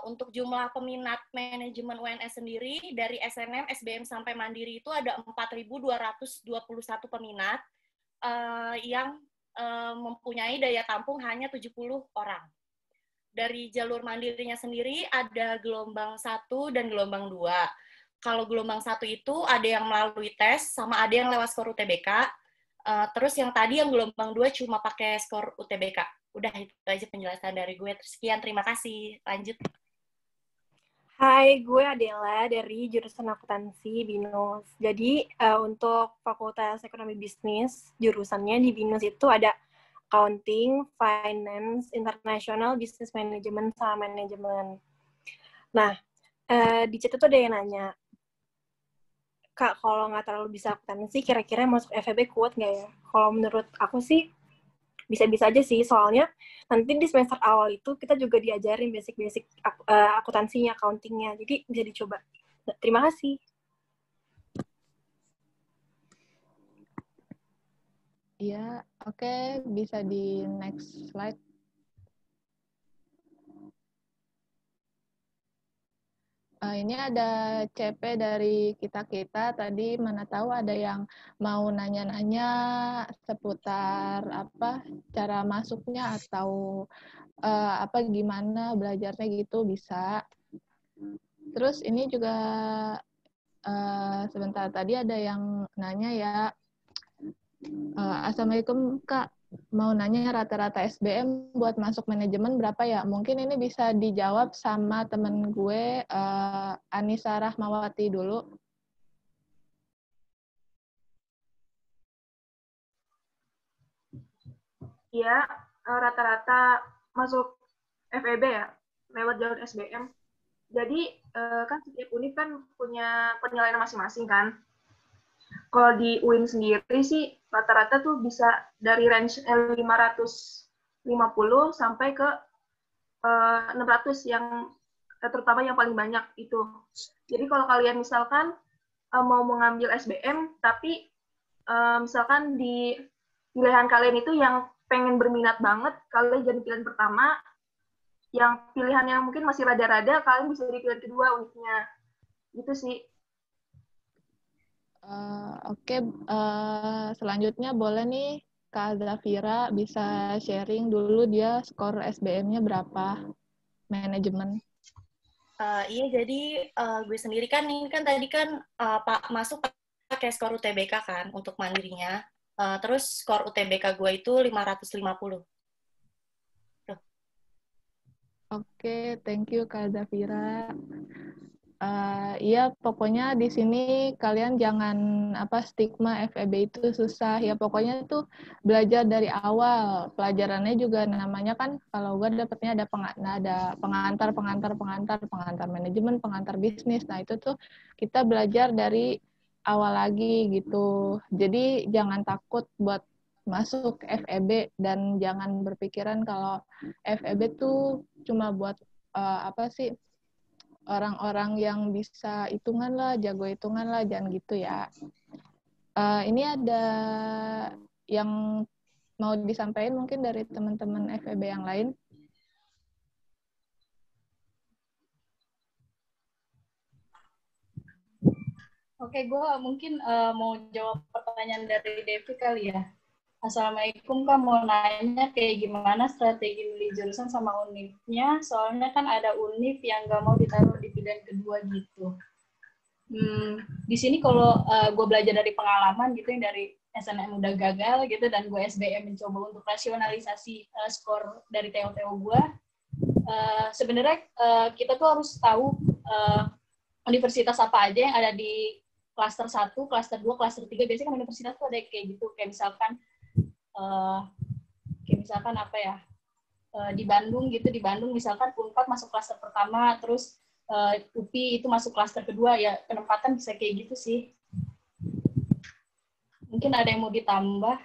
Untuk jumlah peminat manajemen UNS sendiri, dari SNM, SBM sampai mandiri itu ada 4.221 peminat yang mempunyai daya tampung hanya 70 orang. Dari jalur mandirinya sendiri ada gelombang 1 dan gelombang 2. Kalau gelombang 1 itu ada yang melalui tes, sama ada yang lewat skor UTBK. Terus yang tadi yang gelombang 2 cuma pakai skor UTBK. Udah, itu aja penjelasan dari gue. Sekian, terima kasih. Lanjut. Hai, gue Adela dari jurusan akuntansi BINUS. Jadi untuk Fakultas Ekonomi Bisnis, jurusannya di BINUS itu ada Accounting, Finance, International, Business Management, sama Manajemen. Nah, di chat itu ada yang nanya, Kak, kalau nggak terlalu bisa akuntansi, kira-kira masuk FEB kuat nggak ya? Kalau menurut aku sih, bisa-bisa aja sih, soalnya nanti di semester awal itu kita juga diajarin basic-basic akuntansinya, accounting-nya, jadi bisa dicoba. Terima kasih. Iya, oke, bisa di next slide. Ini ada CP dari kita-kita, tadi mana tahu ada yang mau nanya-nanya seputar apa cara masuknya atau apa gimana belajarnya gitu, bisa. Terus ini juga sebentar, tadi ada yang nanya ya, Assalamualaikum Kak, mau nanya rata-rata SBM buat masuk manajemen berapa ya? Mungkin ini bisa dijawab sama temen gue, Anissa Rahmawati dulu. Iya, rata-rata masuk FEB ya. lewat jalur SBM. Jadi kan setiap univ kan punya penilaian masing-masing kan. Kalau di UIN sendiri sih rata-rata tuh bisa dari range 550 sampai ke 600 yang terutama yang paling banyak itu. Jadi kalau kalian misalkan mau mengambil SBM tapi misalkan di pilihan kalian itu yang pengen berminat banget, kalian jadi pilihan pertama. Yang pilihan yang mungkin masih rada-rada, kalian bisa jadi pilihan kedua univnya. Gitu sih. Oke, selanjutnya boleh nih Kak Zafira bisa sharing dulu dia skor SBM-nya berapa manajemen. Iya, jadi gue sendiri kan ini kan tadi kan Pak masuk pakai skor UTBK kan untuk mandirinya. Terus skor UTBK gue itu 550. Oke, thank you Kak Zafira. Iya, pokoknya di sini kalian jangan stigma FEB itu susah ya. Pokoknya tuh belajar dari awal. Pelajarannya juga namanya kan kalau gue dapetnya ada pengantar manajemen, pengantar bisnis. Nah itu tuh kita belajar dari awal lagi gitu. Jadi jangan takut buat masuk FEB dan jangan berpikiran kalau FEB tuh cuma buat orang-orang yang bisa hitungan lah, jago hitungan lah, jangan gitu ya. Ini ada yang mau disampaikan mungkin dari teman-teman FEB yang lain. Oke, gue mungkin mau jawab pertanyaan dari Devi kali ya. Assalamualaikum Kak, mau nanya kayak gimana strategi milih jurusan sama univnya, soalnya kan ada univ yang gak mau ditaruh di pilihan kedua gitu. Di sini kalau gue belajar dari pengalaman gitu, yang dari SNM udah gagal gitu, dan gue SBM mencoba untuk rasionalisasi skor dari TO-TO gue, sebenarnya kita tuh harus tahu universitas apa aja yang ada di klaster 1, klaster 2, klaster 3, biasanya kan universitas tuh ada kayak gitu, kayak misalkan apa ya, di Bandung gitu, di Bandung misalkan Unpad masuk klaster pertama, terus UPI itu masuk klaster kedua, ya penempatan bisa kayak gitu sih. Mungkin ada yang mau ditambah?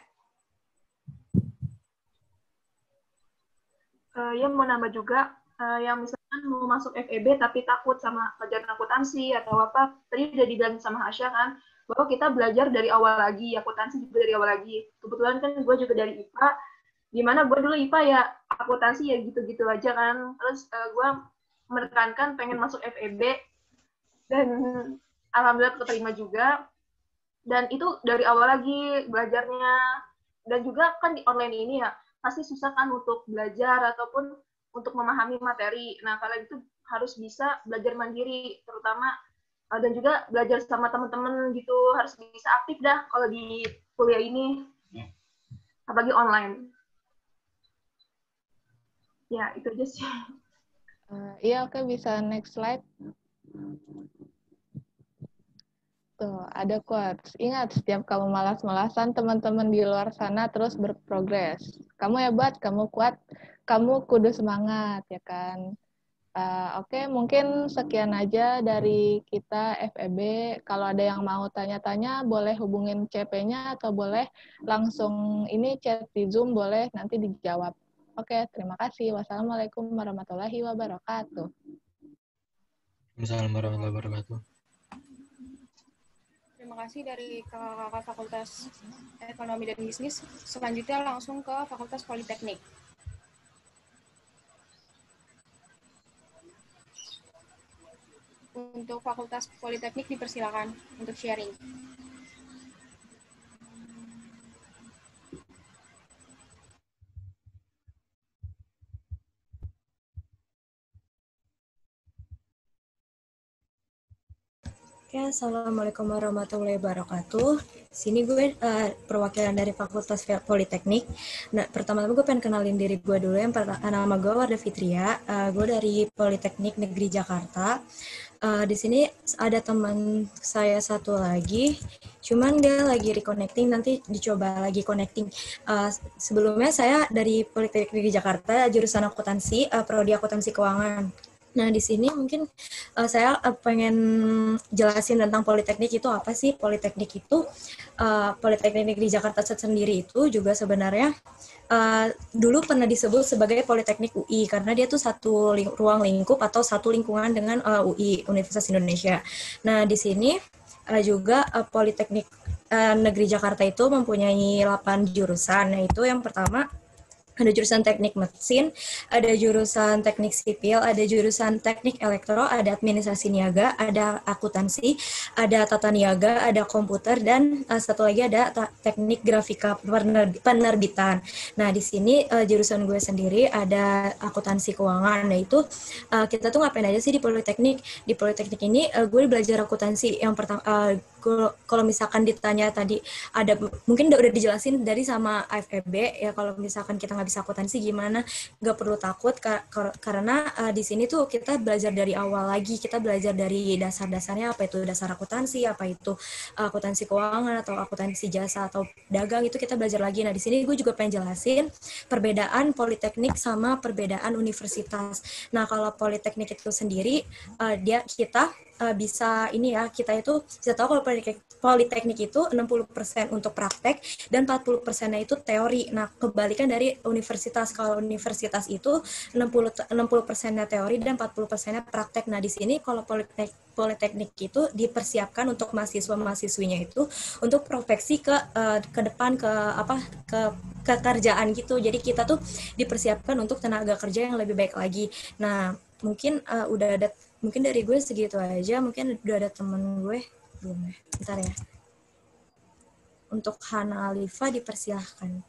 Ya mau nambah juga, yang misalkan mau masuk FEB tapi takut sama pelajaran akuntansi atau apa, tadi udah dibilang sama Hasya kan, bahwa kita belajar dari awal lagi, akuntansi juga dari awal lagi. Kebetulan kan gue juga dari IPA, dimana gue dulu IPA ya akuntansi ya gitu-gitu aja kan. Terus gue menekankan pengen masuk FEB, dan alhamdulillah keterima juga. Dan itu dari awal lagi belajarnya. Dan juga kan di online ini ya, pasti susah kan untuk belajar ataupun untuk memahami materi. Nah, kalian itu harus bisa belajar mandiri, terutama dan juga belajar sama teman-teman gitu, harus bisa aktif dah kalau di kuliah ini, apalagi online. Ya, itu aja sih. Iya, oke, bisa next slide. Tuh, ada quotes. Ingat, setiap kamu malas-malasan, teman-teman di luar sana terus berprogres. Kamu hebat, kamu kuat, kamu kudu semangat, ya kan? Oke, mungkin sekian aja dari kita FEB. Kalau ada yang mau tanya-tanya, boleh hubungin CP-nya atau boleh langsung ini chat di Zoom, boleh nanti dijawab. Oke, terima kasih. Wassalamualaikum warahmatullahi wabarakatuh. Assalamualaikum warahmatullahi wabarakatuh. Terima kasih dari kakak-kakak Fakultas Ekonomi dan Bisnis. Selanjutnya langsung ke Fakultas Politeknik. Untuk Fakultas Politeknik dipersilakan untuk sharing. Oke, Oke, Assalamualaikum warahmatullahi wabarakatuh. Sini gue perwakilan dari Fakultas Politeknik. Nah, pertama-tama gue pengen kenalin diri gue dulu. Nama gue Warda Fitria. Gue dari Politeknik Negeri Jakarta. Di sini ada teman saya satu lagi, cuman dia lagi reconnecting, nanti dicoba lagi connecting. Sebelumnya saya dari Politeknik Negeri Jakarta, jurusan akuntansi, prodi akuntansi keuangan. Nah, di sini mungkin saya pengen jelasin tentang Politeknik itu apa sih. Politeknik itu, Politeknik Negeri Jakarta sendiri itu juga sebenarnya dulu pernah disebut sebagai Politeknik UI, karena dia tuh satu ruang lingkup atau satu lingkungan dengan UI, Universitas Indonesia. Nah, di sini juga Politeknik Negeri Jakarta itu mempunyai 8 jurusan. Nah, itu yang pertama, ada jurusan teknik mesin, ada jurusan teknik sipil, ada jurusan teknik elektro, ada administrasi niaga, ada akuntansi, ada tata niaga, ada komputer, dan satu lagi ada teknik grafika penerbitan. Nah, di sini jurusan gue sendiri ada akuntansi keuangan. Nah, itu kita tuh ngapain aja sih di Politeknik? Di Politeknik ini gue belajar akuntansi. Yang pertama, kalau misalkan ditanya tadi, ada mungkin udah dijelasin dari sama AFEB ya, kalau misalkan kita nggak bisa akuntansi gimana, nggak perlu takut karena di sini tuh kita belajar dari awal lagi, kita belajar dari dasar-dasarnya, apa itu dasar akuntansi, apa itu akuntansi keuangan atau akuntansi jasa atau dagang, itu kita belajar lagi. Nah, di sini gue juga pengen jelasin perbedaan Politeknik sama perbedaan universitas. Nah, kalau Politeknik itu sendiri kita bisa ini ya, kita itu bisa tahu kalau Politeknik itu 60% untuk praktek dan 40%-nya itu teori. Nah, kebalikan dari universitas. Kalau universitas itu 60%-nya teori dan 40%-nya praktek. Nah, di sini kalau Politeknik itu dipersiapkan untuk mahasiswa-mahasiswinya itu untuk profesi ke depan, ke kerjaan gitu. Jadi kita tuh dipersiapkan untuk tenaga kerja yang lebih baik lagi. Nah, mungkin mungkin dari gue segitu aja. Mungkin udah ada temen gue belum ya? Bentar ya. Untuk Hana Alifa dipersilahkan.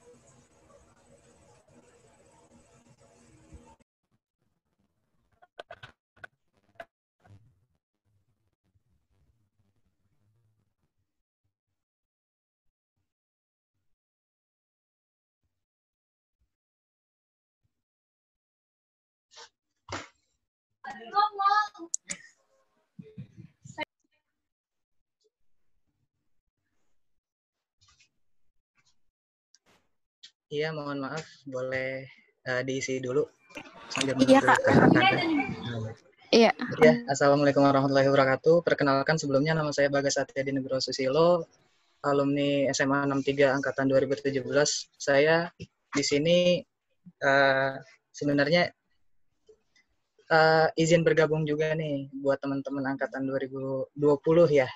Iya, mohon maaf, boleh diisi dulu. Iya, Kak. Iya. Ya, Assalamualaikum warahmatullahi wabarakatuh. Perkenalkan sebelumnya, nama saya Bagas Satyadi Nugroho Susilo, alumni SMA 63 angkatan 2017. Saya di sini sebenarnya izin bergabung juga nih buat teman-teman angkatan 2020 ya.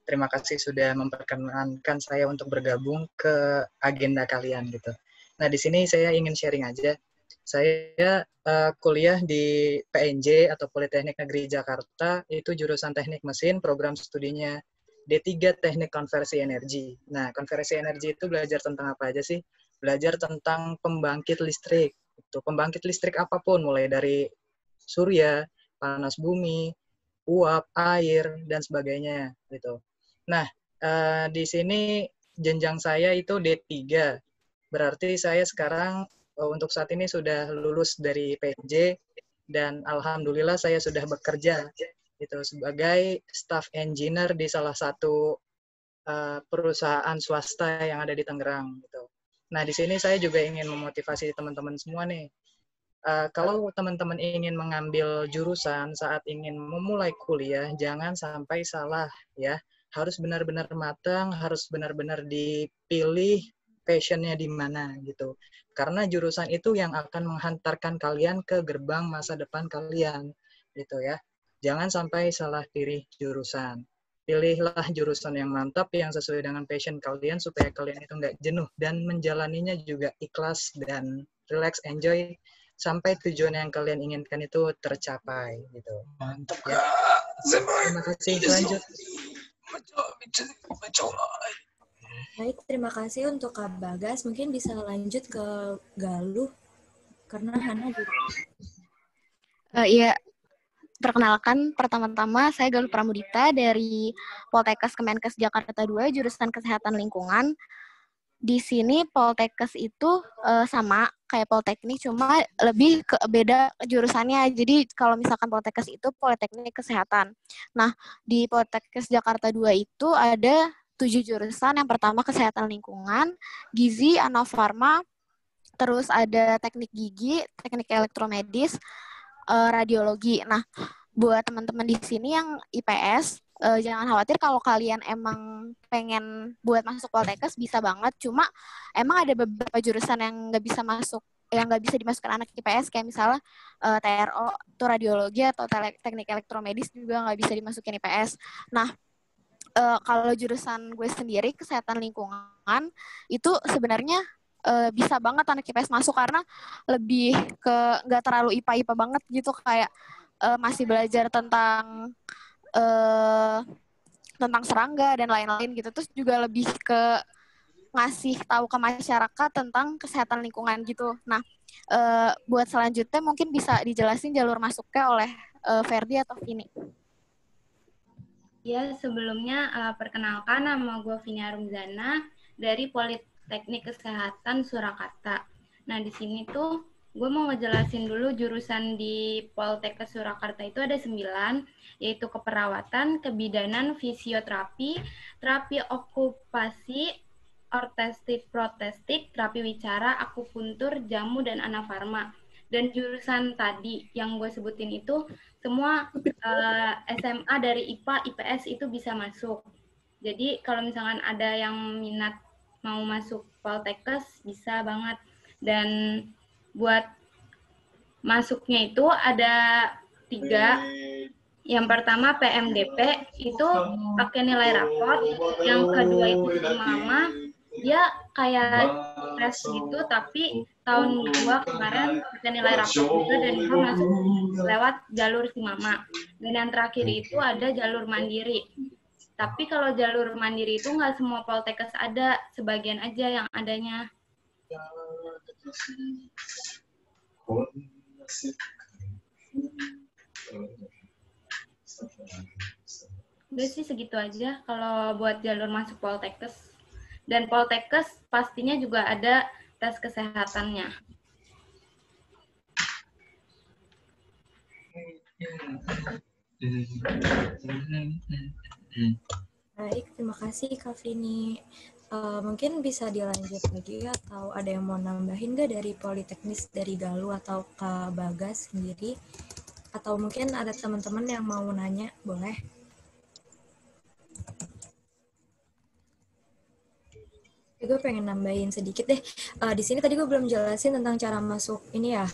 Terima kasih sudah memperkenankan saya untuk bergabung ke agenda kalian gitu. Nah, di sini saya ingin sharing aja. Saya kuliah di PNJ atau Politeknik Negeri Jakarta, itu jurusan teknik mesin, program studinya D3 Teknik Konversi Energi. Nah, konversi energi itu belajar tentang apa aja sih? Belajar tentang pembangkit listrik. Itu pembangkit listrik apapun, mulai dari surya, panas bumi, uap, air, dan sebagainya gitu. Nah, di sini jenjang saya itu D3. Berarti saya sekarang untuk saat ini sudah lulus dari PNJ dan alhamdulillah saya sudah bekerja gitu sebagai staff engineer di salah satu perusahaan swasta yang ada di Tangerang gitu. Nah, di sini saya juga ingin memotivasi teman-teman semua nih. Kalau teman-teman ingin mengambil jurusan saat ingin memulai kuliah, jangan sampai salah ya. Harus benar-benar matang, harus benar-benar dipilih passion-nya di mana gitu. Karena jurusan itu yang akan menghantarkan kalian ke gerbang masa depan kalian gitu ya. Jangan sampai salah pilih jurusan. Pilihlah jurusan yang mantap, yang sesuai dengan passion kalian supaya kalian itu nggak jenuh dan menjalaninya juga ikhlas dan relax, enjoy sampai tujuan yang kalian inginkan itu tercapai gitu. Mantap ya. Terima kasih. Lanjut. Baik, terima kasih untuk Kak Bagas. Mungkin bisa lanjut ke Galuh, karena Hana juga. Iya, perkenalkan, pertama-tama saya Galuh Pramudita dari Poltekkes Kemenkes Jakarta 2, jurusan Kesehatan Lingkungan. Di sini Poltekkes itu sama kayak Polteknik, cuma lebih ke beda jurusannya. Jadi kalau misalkan Poltekkes itu Politeknik Kesehatan. Nah, di Poltekkes Jakarta 2 itu ada 7 jurusan. Yang pertama Kesehatan Lingkungan, Gizi, Anofarma, terus ada Teknik Gigi, Teknik Elektromedis, Radiologi. Nah, buat teman-teman di sini yang IPS, jangan khawatir kalau kalian emang pengen buat masuk Poltekkes, bisa banget. Cuma emang ada beberapa jurusan yang nggak bisa masuk, yang nggak bisa dimasukkan anak IPS, kayak misalnya TRO, itu radiologi, atau teknik elektromedis juga nggak bisa dimasukin IPS. Nah, kalau jurusan gue sendiri, kesehatan lingkungan, itu sebenarnya bisa banget anak IPS masuk, karena lebih ke nggak terlalu IPA-IPA banget gitu, kayak masih belajar tentang serangga dan lain-lain gitu. Terus juga lebih ke ngasih tahu ke masyarakat tentang kesehatan lingkungan gitu. Nah, buat selanjutnya mungkin bisa dijelasin jalur masuknya oleh Ferdi atau Vini. Ya, sebelumnya perkenalkan, nama gue Vini Arumzana dari Politeknik Kesehatan Surakarta. Nah, di sini tuh gue mau ngejelasin dulu jurusan di Poltekkes Surakarta itu ada 9, yaitu keperawatan, kebidanan, fisioterapi, terapi okupasi, ortestik, protestik, terapi wicara, akupuntur, jamu, dan anafarma. Dan jurusan tadi yang gue sebutin itu semua SMA dari IPA, IPS itu bisa masuk. Jadi kalau misalkan ada yang minat mau masuk Poltekkes, bisa banget. Dan buat masuknya itu ada 3. Yang pertama PMDP, itu pakai nilai raport. Yang kedua itu Mama, dia kayak tes gitu, tapi tahun 2 kemarin pakai nilai raport juga, dan gue masuk lewat jalur si Mama. Dan yang terakhir itu ada jalur mandiri. Tapi kalau jalur mandiri itu nggak semua Poltekkes ada, sebagian aja yang adanya. Udah sih segitu aja kalau buat jalur masuk Poltekkes. Dan Poltekkes pastinya juga ada tes kesehatannya. Baik, terima kasih Kak Vini. Mungkin bisa dilanjut lagi, atau ada yang mau nambahin nggak dari Politeknis, dari Galuh atau Kak Bagas sendiri? Atau mungkin ada teman-teman yang mau nanya, boleh? Gue pengen nambahin sedikit deh. Di sini tadi gue belum jelasin tentang cara masuk ini ya,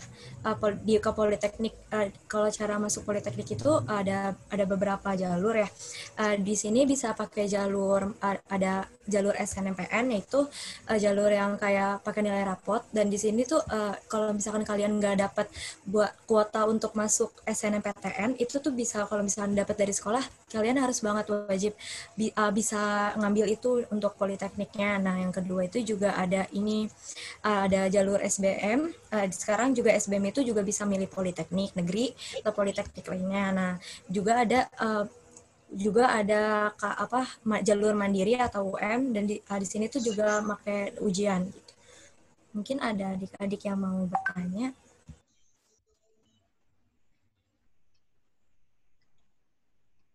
di ke Politeknik. Kalau cara masuk Politeknik itu ada beberapa jalur ya. Di sini bisa pakai jalur, ada jalur SNMPN, yaitu jalur yang kayak pakai nilai rapot. Dan di sini tuh kalau misalkan kalian nggak dapat buat kuota untuk masuk SNMPTN, itu tuh bisa, kalau misalkan dapat dari sekolah, kalian harus banget wajib bisa ngambil itu untuk Politekniknya. Nah, yang kedua itu juga ada ini, ada jalur SBM. Sekarang juga SBM itu juga bisa milih Politeknik negeri atau Politeknik lainnya. Nah, juga ada jalur mandiri atau UM, dan di sini tuh juga pakai ujian gitu. Mungkin ada adik-adik yang mau bertanya.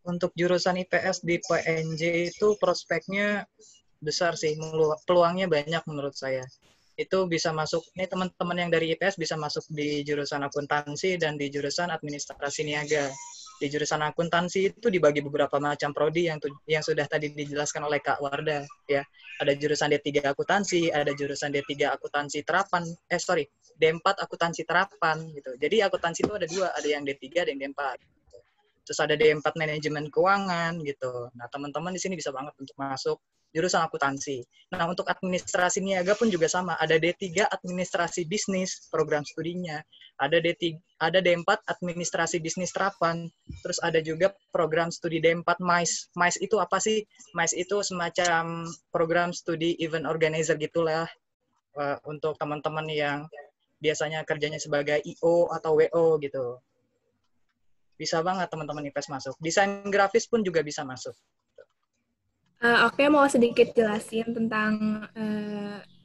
Untuk jurusan IPS di PNJ itu prospeknya besar sih, peluangnya banyak menurut saya. Itu bisa masuk, ini teman-teman yang dari IPS bisa masuk di jurusan akuntansi dan di jurusan administrasi niaga. Di jurusan akuntansi itu dibagi beberapa macam prodi yang sudah tadi dijelaskan oleh Kak Wardah ya. Ada jurusan D3 akuntansi, ada jurusan D3 akuntansi terapan, D4 akuntansi terapan gitu. Jadi akuntansi itu ada 2, ada yang D3 ada yang D4. Terus ada D4 manajemen keuangan gitu. Nah, teman-teman di sini bisa banget untuk masuk jurusan akuntansi. Nah, untuk administrasi niaga pun juga sama. Ada D3 administrasi bisnis, program studinya. Ada D4 administrasi bisnis terapan. Terus ada juga program studi D4 MICE. MICE itu apa sih? MICE itu semacam program studi event organizer gitulah. Untuk teman-teman yang biasanya kerjanya sebagai IO atau WO gitu. Bisa banget teman-teman IPS masuk. Desain grafis pun juga bisa masuk. Oke, mau sedikit jelasin tentang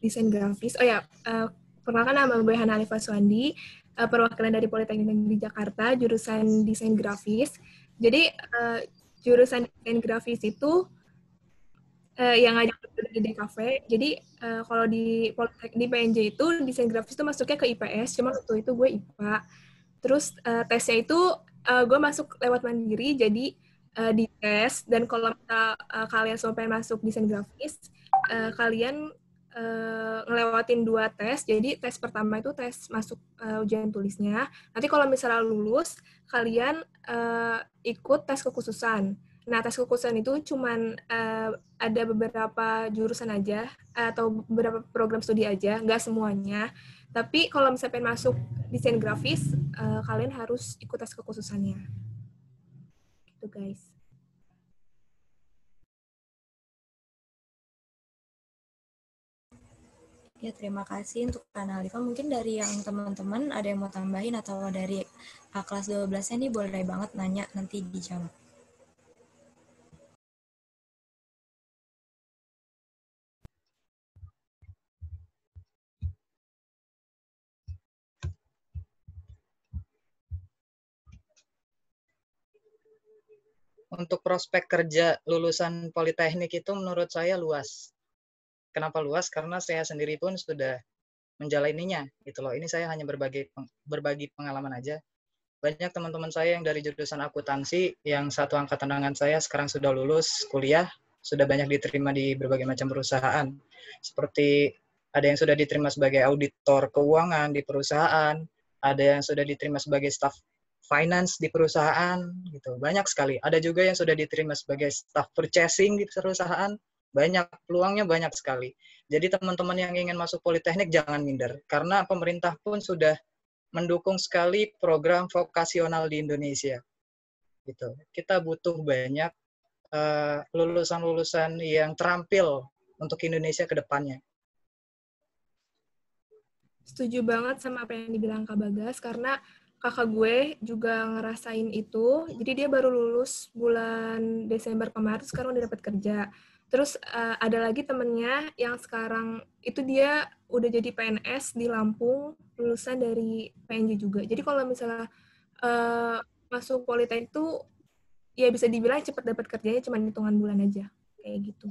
desain grafis. Oh ya, perkenalkan nama gue Hana Alifa Suwandi, perwakilan dari Politeknik Negeri Jakarta, jurusan desain grafis. Jadi, jurusan desain grafis itu yang ngajak di DKV. Jadi, kalau di PNJ itu, desain grafis itu masuknya ke IPS, cuma waktu itu gue IPA. Terus, tesnya itu gue masuk lewat mandiri, jadi di tes, dan kalau kalian semua pengen masuk desain grafis, kalian ngelewatin 2 tes. Jadi tes pertama itu tes masuk ujian tulisnya. Nanti kalau misalnya lulus, kalian ikut tes kekhususan. Nah, tes kekhususan itu cuman ada beberapa jurusan aja, atau beberapa program studi aja, nggak semuanya. Tapi kalau misalnya pengen masuk desain grafis, kalian harus ikut tes kekhususannya. Gitu, guys. Ya, terima kasih untuk Ana Alifa. Mungkin dari yang teman-teman ada yang mau tambahin atau dari kelas 12-nya nih boleh banget nanya, nanti dijawab. Untuk prospek kerja lulusan Politeknik itu menurut saya luas. Kenapa luas? Karena saya sendiri pun sudah menjalaninya gitu loh. Ini saya hanya berbagi pengalaman aja. Banyak teman-teman saya yang dari jurusan akuntansi yang satu angkatan dengan saya sekarang sudah lulus kuliah, sudah banyak diterima di berbagai macam perusahaan. Seperti ada yang sudah diterima sebagai auditor keuangan di perusahaan, ada yang sudah diterima sebagai staff finance di perusahaan gitu. Banyak sekali. Ada juga yang sudah diterima sebagai staff purchasing di perusahaan. Banyak, peluangnya banyak sekali. Jadi teman-teman yang ingin masuk Politeknik jangan minder, karena pemerintah pun sudah mendukung sekali program vokasional di Indonesia. Gitu. Kita butuh banyak lulusan-lulusan yang terampil untuk Indonesia ke depannya. Setuju banget sama apa yang dibilang Kak Bagas, karena kakak gue juga ngerasain itu. Jadi dia baru lulus bulan Desember kemarin, sekarang udah dapat kerja. Terus ada lagi temennya yang sekarang itu dia udah jadi PNS di Lampung, lulusan dari PNJ juga. Jadi kalau misalnya masuk Politeknik itu ya bisa dibilang cepat dapat kerjanya, cuma hitungan bulan aja, kayak gitu.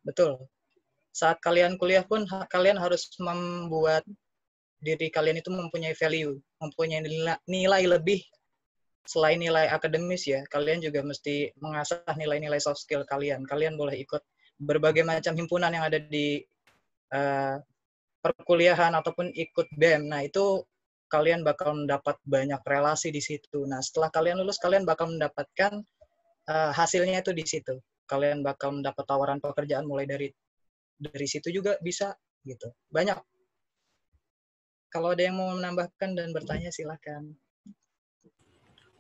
Betul. Saat kalian kuliah pun kalian harus membuat diri kalian itu mempunyai value, mempunyai nilai lebih selain nilai akademis ya. Kalian juga mesti mengasah nilai-nilai soft skill kalian. Kalian boleh ikut berbagai macam himpunan yang ada di perkuliahan ataupun ikut BEM. Nah, itu kalian bakal mendapat banyak relasi di situ. Nah, setelah kalian lulus, kalian bakal mendapatkan hasilnya itu di situ. Kalian bakal mendapat tawaran pekerjaan mulai dari situ juga bisa gitu. Banyak. Kalau ada yang mau menambahkan dan bertanya silakan.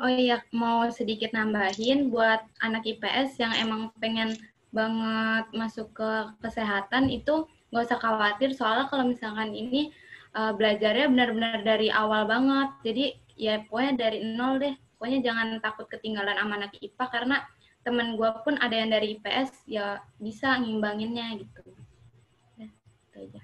Oh iya, mau sedikit nambahin buat anak IPS yang emang pengen banget masuk ke kesehatan itu nggak usah khawatir, soalnya kalau misalkan ini belajarnya benar-benar dari awal banget. Jadi ya pokoknya dari nol deh. Pokoknya jangan takut ketinggalan sama anak IPA, karena temen gue pun ada yang dari IPS ya bisa ngimbanginnya gitu. Itu aja.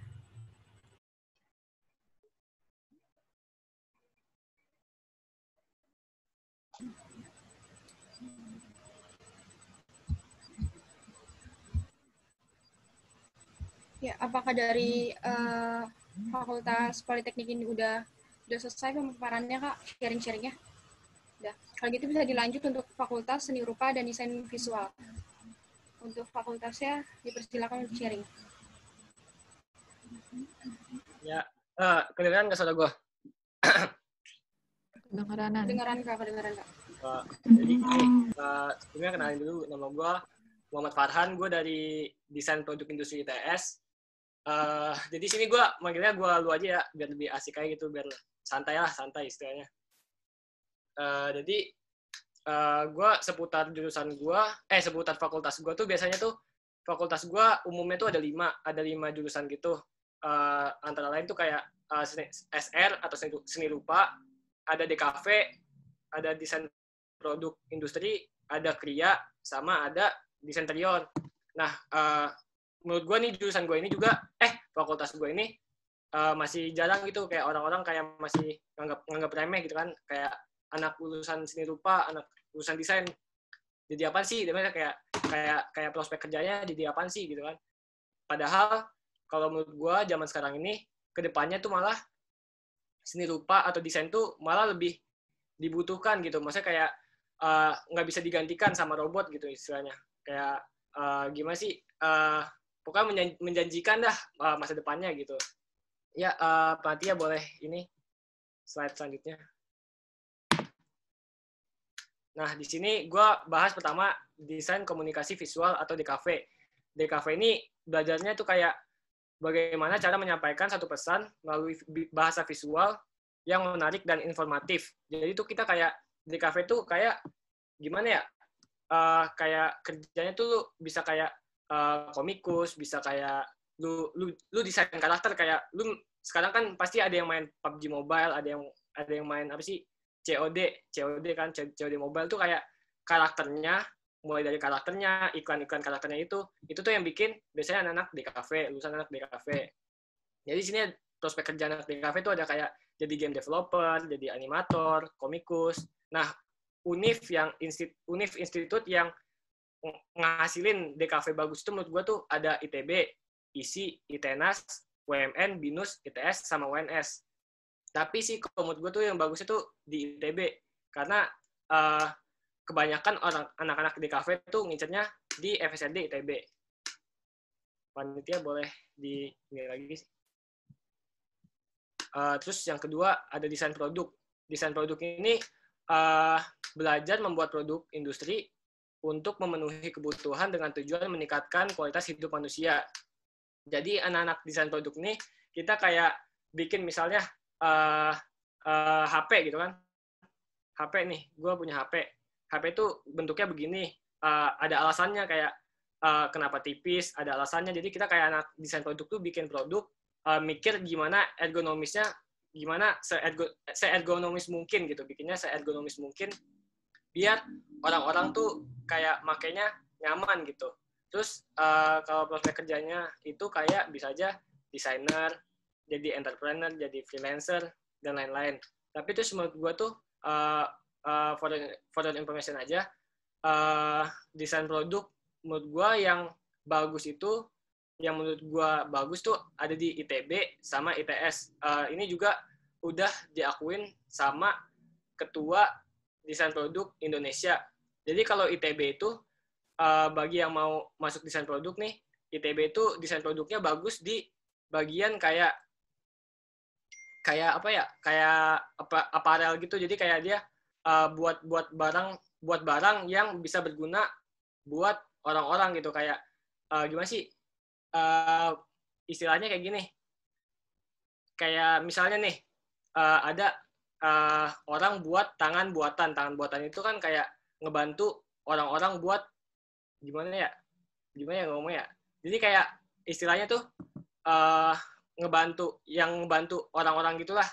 Ya, apakah dari Fakultas Politeknik ini udah selesai pemaparannya, Kak? Sharing-sharingnya? Udah. Kalau gitu bisa dilanjut untuk Fakultas Seni Rupa dan Desain Visual. Untuk fakultasnya dipersilakan untuk sharing. Ya, kedengeran nggak suara gue? Kedengeran, Kak. Jadi, sebelumnya kenalin dulu, nama gue Muhammad Farhan, gue dari Desain Produk Industri ITS. Jadi sini gue manggilnya gue lu aja ya, biar lebih asik aja gitu, biar santai istilahnya. Jadi gue seputar jurusan gue, seputar fakultas gue tuh biasanya tuh fakultas gue umumnya tuh ada 5 jurusan gitu. Antara lain tuh kayak SR atau seni rupa, ada DKV, ada desain produk industri, ada Kria, sama ada desain interior. Nah, menurut gue nih jurusan gue ini juga, fakultas gue ini masih jarang gitu, kayak orang-orang kayak masih nganggap remeh gitu kan, kayak anak lulusan seni rupa, anak lulusan desain, jadi apaan sih? Dia kayak prospek kerjanya jadi apaan sih gitu kan. Padahal kalau menurut gue zaman sekarang ini kedepannya tuh malah seni rupa atau desain tuh malah lebih dibutuhkan gitu. Maksudnya kayak nggak bisa digantikan sama robot gitu istilahnya. Kayak gimana sih? Pokoknya menjanjikan dah masa depannya gitu. Ya, Pak Tia boleh ini slide selanjutnya. Nah, di sini gue bahas pertama desain komunikasi visual atau DKV. DKV ini belajarnya tuh kayak bagaimana cara menyampaikan satu pesan melalui bahasa visual yang menarik dan informatif. Jadi itu kita kayak DKV tuh kayak gimana ya? Kayak kerjanya tuh bisa kayak komikus, bisa kayak lu desain karakter, kayak lu sekarang kan pasti ada yang main PUBG Mobile, ada yang main apa sih COD kan, COD Mobile tuh kayak karakternya, mulai dari karakternya, iklan-iklan karakternya itu tuh yang bikin biasanya anak-anak DKV, lulusan anak DKV. Jadi sini prospek kerja anak DKV tuh ada kayak jadi game developer, jadi animator, komikus. Nah, Univ institut yang ngasilin DKV bagus itu menurut gue tuh ada ITB, ISI, ITENAS, UMN, BINUS, ITS, sama UNS. Tapi sih kalau menurut gue tuh yang bagus itu di ITB, karena kebanyakan anak-anak DKV tuh ngincernya di FSRD ITB. Panitia boleh di ini lagi. Terus yang kedua ada desain produk. Desain produk ini belajar membuat produk industri untuk memenuhi kebutuhan dengan tujuan meningkatkan kualitas hidup manusia. Jadi anak-anak desain produk ini kita kayak bikin misalnya HP gitu kan. HP nih, gue punya HP. HP itu bentuknya begini, ada alasannya kayak kenapa tipis, ada alasannya. Jadi kita kayak anak desain produk tuh bikin produk, mikir gimana ergonomisnya, gimana seergonomis mungkin gitu, bikinnya seergonomis mungkin biar orang-orang tuh kayak makainya nyaman gitu. Terus kalau prospek kerjanya itu kayak bisa aja desainer, jadi entrepreneur, jadi freelancer, dan lain-lain. Tapi itu menurut gue tuh for information aja, desain produk menurut gue yang bagus itu, yang menurut gue bagus tuh ada di ITB sama ITS. Ini juga udah diakuin sama ketua desain produk Indonesia. Jadi kalau ITB itu bagi yang mau masuk desain produk nih, ITB itu desain produknya bagus di bagian kayak apa ya, kayak aparel gitu. Jadi kayak dia buat barang yang bisa berguna buat orang-orang gitu, kayak gimana sih istilahnya kayak gini, kayak misalnya nih ada orang buat tangan buatan itu kan kayak ngebantu orang-orang buat gimana ya ngomongnya ya. Jadi kayak istilahnya tuh ngebantu orang-orang gitulah,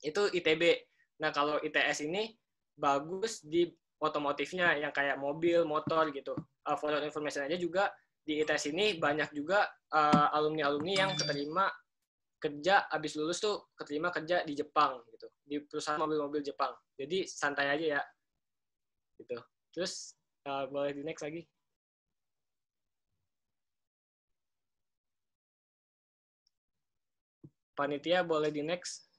itu ITB. Nah kalau ITS ini bagus di otomotifnya yang kayak mobil, motor gitu. For information aja juga di ITS ini banyak juga alumni-alumni yang keterima kerja abis lulus tuh keterima kerja di Jepang gitu, di perusahaan mobil-mobil Jepang. Jadi santai aja ya gitu. Terus boleh di next lagi. Panitia boleh di next.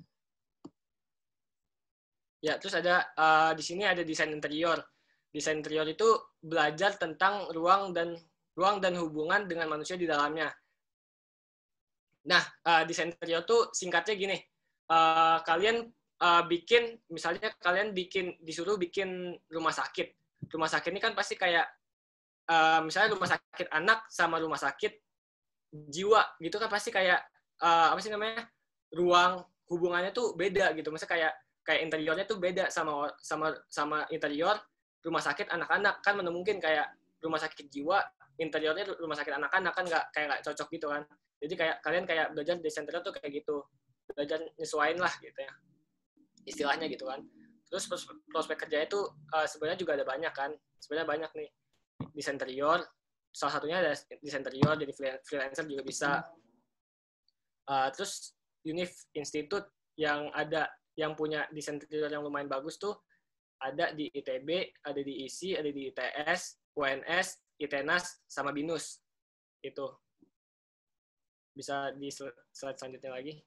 Ya, terus ada di sini ada desain interior. Desain interior itu belajar tentang ruang dan hubungan dengan manusia di dalamnya. Nah, desain interior tuh singkatnya gini. Kalian misalnya kalian disuruh bikin rumah sakit. Rumah sakit ini kan pasti kayak misalnya rumah sakit anak sama rumah sakit jiwa gitu kan pasti kayak apa sih namanya, ruang hubungannya tuh beda gitu. Misalnya kayak interiornya tuh beda sama interior rumah sakit anak-anak. Kan mana mungkin kayak rumah sakit jiwa interiornya rumah sakit anak-anak kan nggak cocok gitu kan. Jadi kayak kalian kayak belajar desain interior tuh kayak gitu. belajar nyesuaiin lah gitu ya istilahnya gitu kan. Terus prospek kerja itu sebenarnya juga ada banyak kan, sebenarnya banyak nih. Desain interior, salah satunya ada desain interior, jadi freelancer juga bisa. Terus Univ Institute yang punya desain interior yang lumayan bagus tuh ada di ITB, ada di ISI, ada di ITS, UNS, ITENAS, sama BINUS. Itu. Bisa di slide selanjutnya lagi.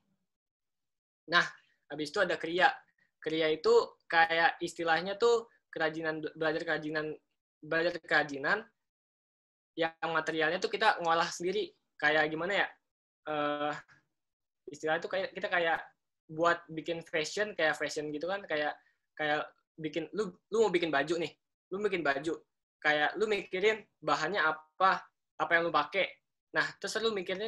Nah, habis itu ada KRIA. KRIA itu kayak istilahnya tuh belajar kerajinan yang materialnya tuh kita ngolah sendiri. Kayak gimana ya? Istilahnya tuh kayak kita kayak buat bikin fashion gitu kan, kayak bikin lu mau bikin baju nih. Lu bikin baju. Kayak lu mikirin bahannya apa yang lu pakai. Nah, terus lu mikir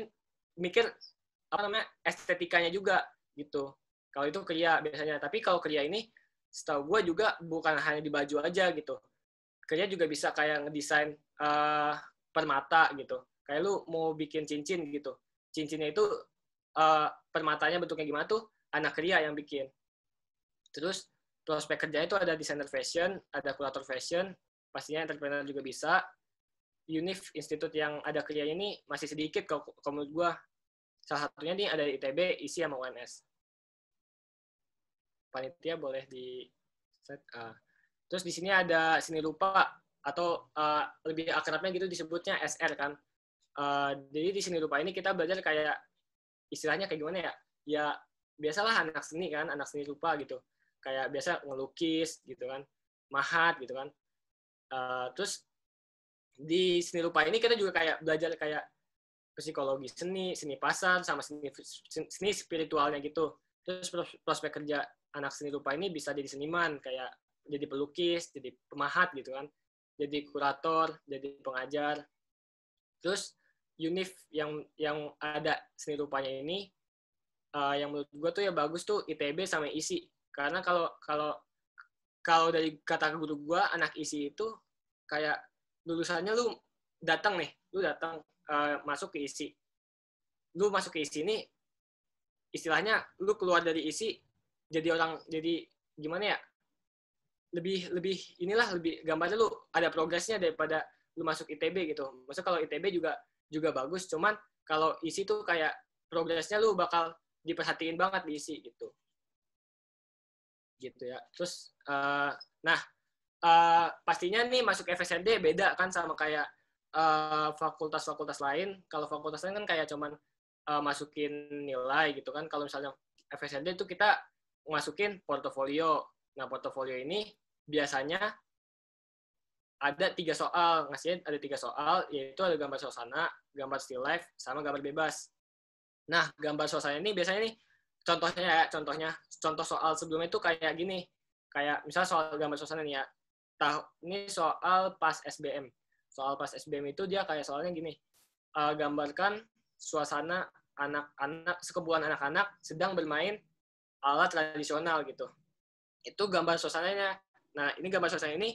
apa namanya? Estetikanya juga gitu. Kalau itu KRIA biasanya. Tapi kalau KRIA ini, setahu gue juga bukan hanya di baju aja gitu. KRIA juga bisa kayak ngedesain permata gitu. Kayak lu mau bikin cincin gitu. Cincinnya itu permatanya bentuknya gimana tuh, anak KRIA yang bikin. Terus prospek kerja itu ada desainer fashion, ada kurator fashion, pastinya entrepreneur juga bisa. Univ Institute yang ada KRIA ini masih sedikit kalau menurut gue. Salah satunya nih ada ITB, ISI, sama UNS. Panitia boleh di set. Terus di sini ada seni rupa atau lebih akrabnya gitu disebutnya SR kan. Jadi di seni rupa ini kita belajar kayak istilahnya kayak gimana ya? Ya biasalah anak seni kan, anak seni rupa gitu. Kayak biasa ngelukis gitu kan, mahat gitu kan. Terus di seni rupa ini kita juga kayak belajar kayak psikologi seni pasar sama seni spiritualnya gitu. Terus prospek kerja anak seni rupa ini bisa jadi seniman, kayak jadi pelukis, jadi pemahat gitu kan, jadi kurator, jadi pengajar. Terus Univ yang ada seni rupanya ini, yang menurut gue tuh ya bagus tuh ITB sama ISI. Karena kalau dari kata guru gue, anak ISI itu kayak lulusannya lu datang masuk ke ISI. Lu masuk ke ISI ini istilahnya lu keluar dari ISI jadi gimana ya, lebih gambarnya lu ada progresnya daripada lu masuk ITB gitu. Maksudnya kalau ITB juga bagus, cuman kalau ISI tuh kayak progresnya lu bakal diperhatiin banget di ISI gitu ya. Terus pastinya nih masuk FSND beda kan sama kayak fakultas-fakultas lain. Kalau fakultas lain kan kayak cuman masukin nilai gitu kan. Kalau misalnya FSND itu kita masukin portofolio. Nah, portofolio ini biasanya ada 3 soal. Ngasihnya ada 3 soal, yaitu ada gambar suasana, gambar still life, sama gambar bebas. Nah, gambar suasana ini biasanya nih, contoh soal sebelumnya itu kayak gini. Kayak misalnya soal gambar suasana nih ya. Ini soal pas SBM. Soal pas SBM itu dia kayak soalnya gini. Gambarkan suasana sekumpulan anak-anak sedang bermain alat tradisional gitu. Itu gambar suasananya. Nah, ini gambar suasana ini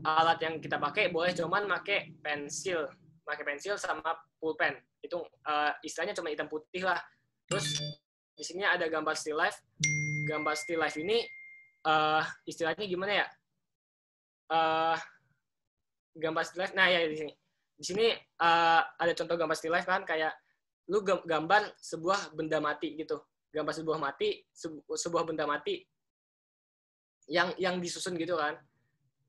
alat yang kita pakai boleh cuman pakai pensil sama pulpen. Itu istilahnya cuma hitam putih lah. Terus di sini ada gambar still life. Gambar still life ini istilahnya gimana ya? Gambar still life. Nah, ya di sini. Di sini ada contoh gambar still life kan, kayak lu gambar sebuah benda mati gitu. Gambar sebuah benda mati yang disusun gitu kan.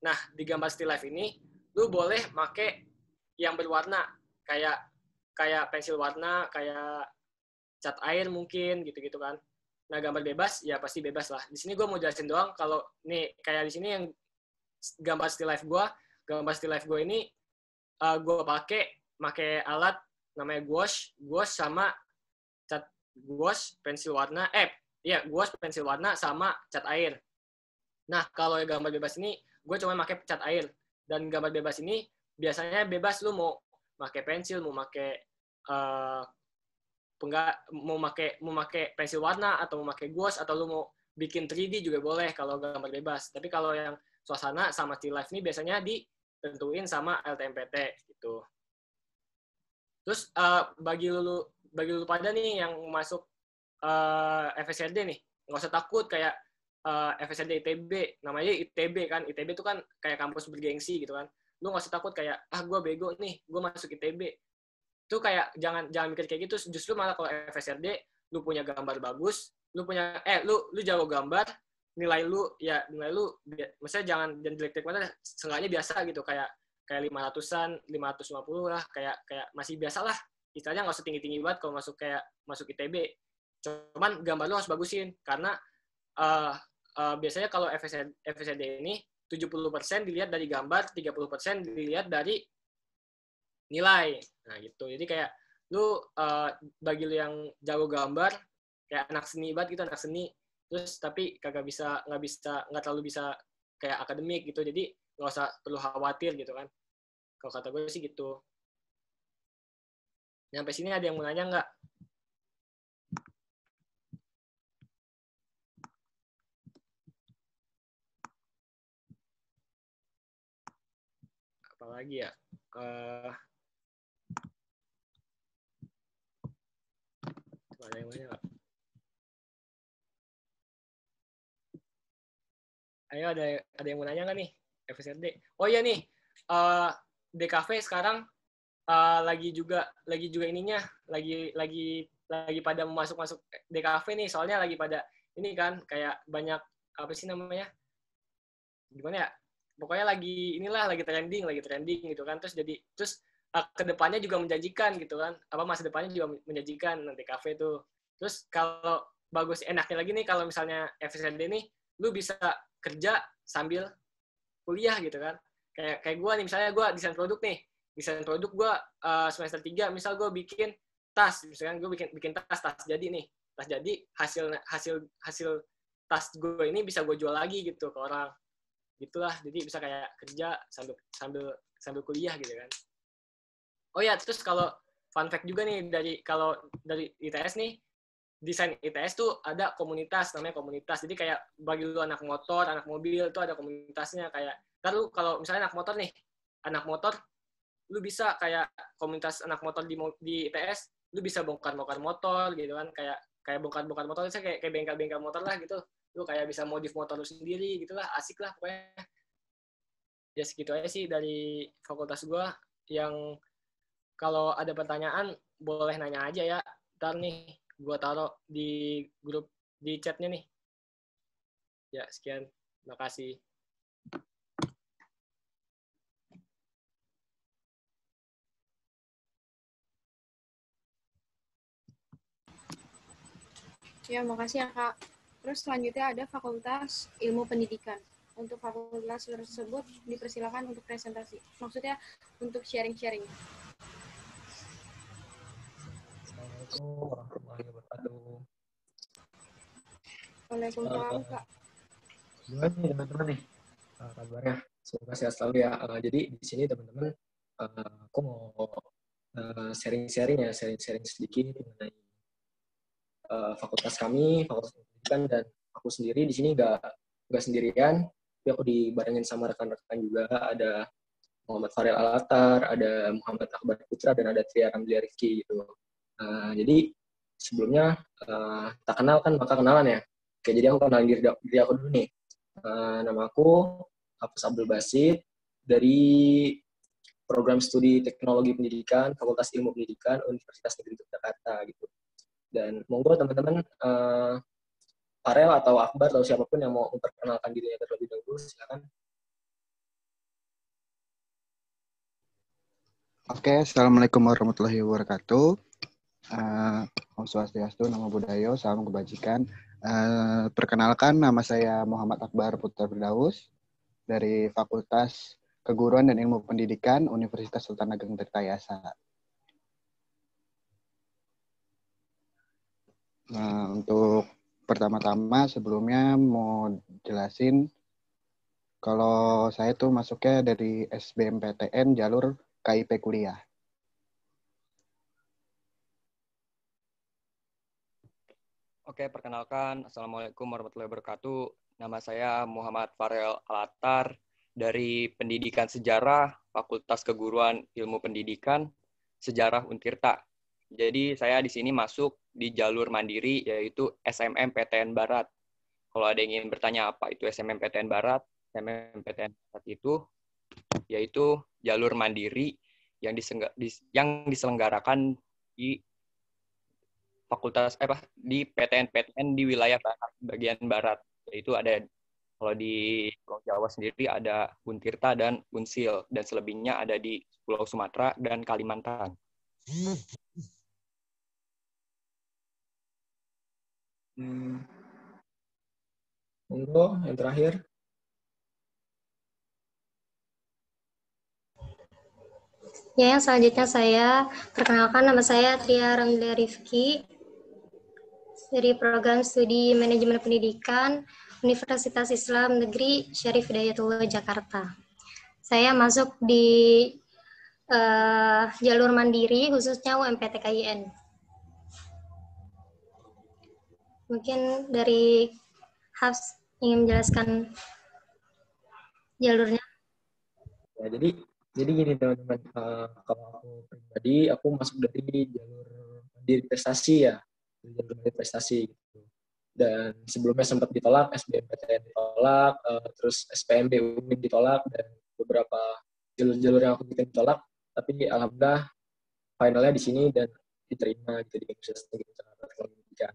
Nah, di gambar still life ini lu boleh pakai yang berwarna, kayak pensil warna, kayak cat air mungkin gitu-gitu kan. Nah, gambar bebas ya pasti bebas lah. Di sini gue mau jelasin doang kalau nih kayak di sini yang gambar still life gue ini gue pakai alat namanya gouache sama cat gouache, pensil warna, gouache, pensil warna sama cat air. Nah, kalau gambar bebas ini gue cuma pakai cat air. Dan gambar bebas ini biasanya bebas, lu mau pakai pensil, mau pakai pensil warna atau mau pakai gouache atau lu mau bikin 3D juga boleh kalau gambar bebas. Tapi kalau yang suasana sama still life ini biasanya ditentuin sama LTMPT gitu. Terus bagi lu pada nih yang masuk FSRD nih, nggak usah takut kayak FSRD ITB, namanya ITB kan, ITB itu kan kayak kampus bergengsi gitu kan. Lu nggak usah takut kayak gue bego nih, gue masuk ITB. Itu kayak jangan mikir kayak gitu, justru malah kalau FSRD lu punya gambar bagus, lu jago gambar, nilai lu maksudnya jangan jelek-jelek banget, seenggaknya biasa gitu, kayak 500-an, 550 lah, kayak masih biasa lah. Istilahnya nggak usah tinggi-tinggi banget kalau masuk ITB. Cuman gambar lu harus bagusin, karena biasanya kalau FSRD ini 70% dilihat dari gambar, 30% dilihat dari nilai. Nah gitu. Jadi kayak lu bagi lu yang jago gambar, kayak anak seni banget gitu, anak seni, terus tapi nggak terlalu bisa kayak akademik gitu, jadi nggak usah perlu khawatir gitu kan. Kalau kata gue sih gitu. Sampai sini ada yang mau nanya nggak? Apalagi ya? Ada yang nanya nggak? Ayo ada yang mau nanya nggak nih? FSRD. Oh iya nih, DKV sekarang lagi juga ininya, lagi pada masuk DKV nih, soalnya lagi pada ini kan kayak banyak apa sih namanya? Gimana ya? Pokoknya lagi trending gitu kan. Terus kedepannya juga menjanjikan gitu kan. Masa depannya juga menjanjikan DKV itu. Terus kalau bagus enaknya lagi nih kalau misalnya FSRD nih, lu bisa kerja sambil kuliah gitu kan. Kayak gue nih, misalnya gue desain produk gue semester 3, misal gue bikin tas, misalkan gue bikin tas jadi nih, tas jadi hasil tas gue ini bisa gue jual lagi gitu ke orang, gitulah. Jadi bisa kayak kerja sambil kuliah gitu kan. Oh ya, terus kalau fun fact juga nih dari ITS nih, desain ITS tuh ada komunitas, namanya komunitas. Jadi kayak bagi lu anak motor, anak mobil itu ada komunitasnya. Kayak lu kalau misalnya anak motor, lu bisa kayak komunitas anak motor di ITS, lu bisa bongkar motor gitu kan, kayak bongkar motor, kayak bengkel motor lah gitu. Lu kayak bisa modif motor lu sendiri gitulah, asik lah pokoknya. Ya segitu aja sih dari fakultas gua. Yang kalau ada pertanyaan boleh nanya aja ya. Ntar nih gua taruh di grup di chatnya nih. Ya sekian, terima kasih. Ya, makasih ya, Kak. Terus selanjutnya ada Fakultas Ilmu Pendidikan. Untuk fakultas tersebut dipersilakan untuk presentasi. Maksudnya untuk sharing-sharing. Assalamualaikum warahmatullahi wabarakatuh. Waalaikumsalam, Kak. Gimana nih teman-teman nih kabarnya? Semoga sehat selalu ya. Jadi di sini teman-teman, aku mau sharing sedikit mengenai fakultas kami, fakultas pendidikan, dan aku sendiri di sini nggak sendirian, tapi aku dibarengin sama rekan-rekan juga, ada Muhammad Farel Alatar, ada Muhammad Akbar Putra, dan ada Tria Ramlia Rifki gitu. Jadi sebelumnya tak kenal kan maka kenalan ya. Oke, jadi aku kenalin diri aku dulu nih. Nama aku Hafiz Abdul Basit dari program studi Teknologi Pendidikan Fakultas Ilmu Pendidikan Universitas Negeri Yogyakarta gitu. Dan monggo teman-teman, Farel atau Akbar atau siapapun yang mau memperkenalkan dirinya terlebih dahulu, silakan. Oke, Assalamualaikum warahmatullahi wabarakatuh. Om Swastiastu, Namo Buddhaya, salam kebajikan. Perkenalkan, nama saya Muhammad Akbar Putra Firdaus dari Fakultas Keguruan dan Ilmu Pendidikan Universitas Sultan Ageng Tirtayasa. Nah, untuk pertama-tama sebelumnya mau jelasin kalau saya tuh masuknya dari SBMPTN jalur KIP kuliah. Oke, perkenalkan. Assalamualaikum warahmatullahi wabarakatuh. Nama saya Muhammad Farel Alatar dari Pendidikan Sejarah, Fakultas Keguruan Ilmu Pendidikan, Sejarah Untirta. Jadi saya di sini masuk di jalur mandiri, yaitu SMMPTN Barat. Kalau ada yang ingin bertanya apa itu SMMPTN Barat, SMMPTN Barat itu yaitu jalur mandiri yang diselenggarakan di fakultas di PTN-PTN di wilayah barat, bagian barat. Yaitu ada, kalau di Pulau Jawa sendiri ada Untirta dan Unsil, dan selebihnya ada di Pulau Sumatera dan Kalimantan. Monggo, yang terakhir. Ya, yang selanjutnya saya perkenalkan, nama saya Tria Ramlia Rifki dari program studi Manajemen Pendidikan Universitas Islam Negeri Syarif Hidayatullah Jakarta. Saya masuk di jalur mandiri khususnya UMPTKIN. Mungkin dari Hafs ingin menjelaskan jalurnya. Ya, jadi gini teman-teman, kalau aku pribadi, aku masuk dari jalur mandiri prestasi ya, jalur mandiri prestasi gitu. Dan sebelumnya sempat ditolak, SBMPTN ditolak, terus SPMB UMIN ditolak, dan beberapa jalur-jalur yang aku bikin ditolak, tapi alhamdulillah finalnya di sini dan diterima gitu di Universitas Negeri Jakarta Teknologi Pendidikan.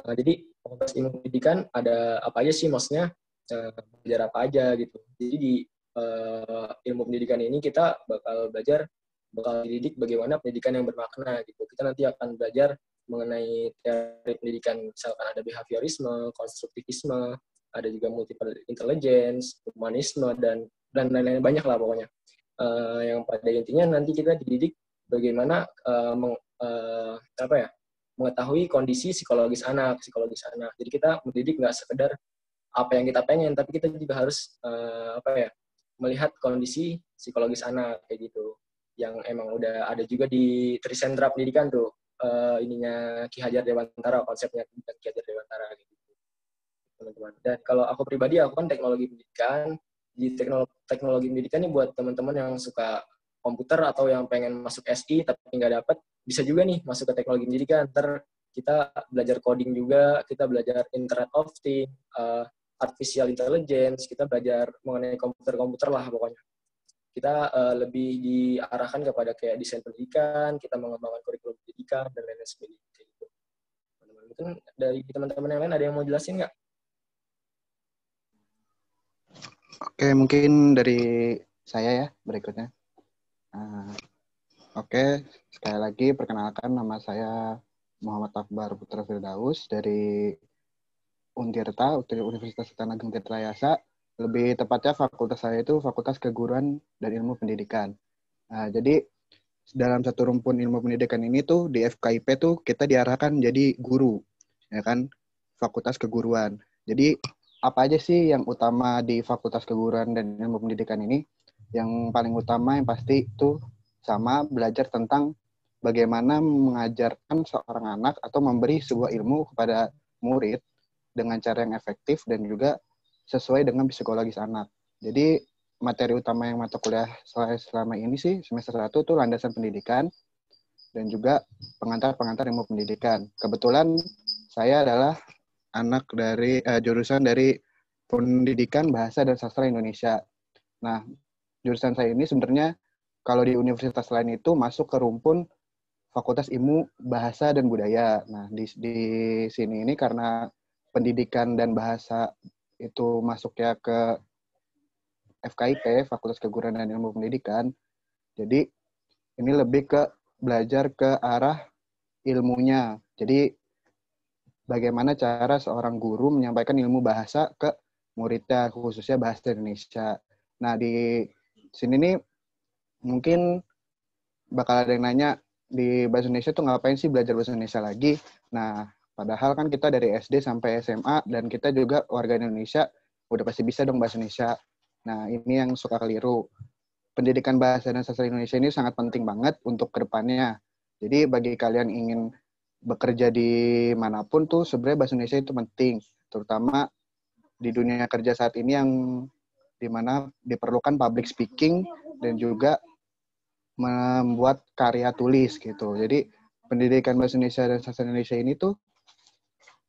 Jadi Fakultas Ilmu Pendidikan ada apa aja sih, maksudnya belajar apa aja gitu. Jadi di ilmu pendidikan ini kita bakal dididik bagaimana pendidikan yang bermakna gitu. Kita nanti akan belajar mengenai teori pendidikan, misalkan ada behaviorisme, konstruktivisme, ada juga multiple intelligence, humanisme, dan lain-lain, banyak lah pokoknya. Yang pada intinya nanti kita dididik bagaimana mengetahui kondisi psikologis anak. Jadi kita mendidik nggak sekedar apa yang kita pengen, tapi kita juga harus melihat kondisi psikologis anak kayak gitu, yang emang udah ada juga di Trisentra Pendidikan tuh, ininya Ki Hajar Dewantara, konsepnya Ki Hajar Dewantara gitu, teman-teman. Dan kalau aku pribadi, aku kan teknologi pendidikan. Di teknologi pendidikan ini buat teman-teman yang suka komputer atau yang pengen masuk SI tapi nggak dapat, bisa juga nih masuk ke teknologi pendidikan. Ntar kita belajar coding juga, kita belajar Internet of Things, artificial intelligence, kita belajar mengenai komputer lah pokoknya. Kita lebih diarahkan kepada kayak desain pendidikan, kita mengembangkan kurikulum pendidikan, dan lain-lain sebagainya. Gitu. Mungkin dari teman-teman yang lain ada yang mau jelasin nggak? Oke, mungkin dari saya ya berikutnya. Oke, sekali lagi perkenalkan, nama saya Muhammad Akbar Putra Firdaus dari Untirta, Universitas Tanah Ageng Tirtayasa. Lebih tepatnya fakultas saya itu Fakultas Keguruan dan Ilmu Pendidikan. Jadi dalam satu rumpun ilmu pendidikan ini tuh di FKIP tuh kita diarahkan jadi guru, ya kan, Fakultas Keguruan. Jadi apa aja sih yang utama di Fakultas Keguruan dan Ilmu Pendidikan ini? Yang paling utama yang pasti itu sama belajar tentang bagaimana mengajarkan seorang anak atau memberi sebuah ilmu kepada murid dengan cara yang efektif dan juga sesuai dengan psikologis anak. Jadi materi utama yang mata kuliah saya selama ini sih semester 1 itu landasan pendidikan dan juga pengantar ilmu pendidikan. Kebetulan saya adalah anak dari jurusan dari Pendidikan Bahasa dan Sastra Indonesia. Nah, jurusan saya ini sebenarnya kalau di universitas lain itu masuk ke rumpun Fakultas Ilmu Bahasa dan Budaya. Nah, di sini ini karena pendidikan dan bahasa itu masuknya ke FKIP, Fakultas Keguruan dan Ilmu Pendidikan. Jadi ini lebih ke belajar ke arah ilmunya. Jadi bagaimana cara seorang guru menyampaikan ilmu bahasa ke muridnya, khususnya bahasa Indonesia. Nah, di sini nih mungkin bakal ada yang nanya, di bahasa Indonesia tuh ngapain sih belajar bahasa Indonesia lagi? Nah, padahal kan kita dari SD sampai SMA dan kita juga warga Indonesia, udah pasti bisa dong bahasa Indonesia. Nah, ini yang suka keliru. Pendidikan bahasa dan sastra Indonesia ini sangat penting banget untuk kedepannya. Jadi bagi kalian ingin bekerja di manapun tuh sebenarnya bahasa Indonesia itu penting. Terutama di dunia kerja saat ini yang dimana diperlukan public speaking dan juga membuat karya tulis gitu. Jadi pendidikan bahasa Indonesia dan sastra Indonesia ini tuh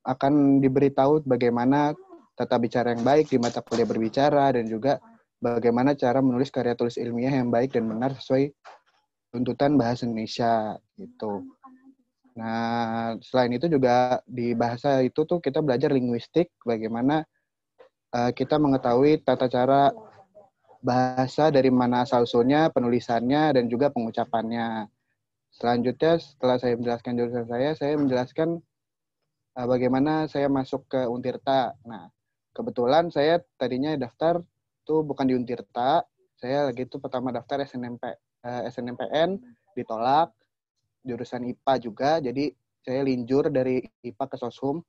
akan diberitahu bagaimana tata bicara yang baik di mata kuliah berbicara dan juga bagaimana cara menulis karya tulis ilmiah yang baik dan benar sesuai tuntutan bahasa Indonesia gitu. Nah, selain itu juga di bahasa itu tuh kita belajar linguistik, bagaimana kita mengetahui tata cara bahasa dari mana asal-usulnya, penulisannya, dan juga pengucapannya. Selanjutnya, setelah saya menjelaskan jurusan saya menjelaskan bagaimana saya masuk ke Untirta. Nah, kebetulan saya tadinya daftar tuh bukan di Untirta, saya lagi tuh pertama daftar SNMPN, ditolak, jurusan IPA juga, jadi saya linjur dari IPA ke Soshum.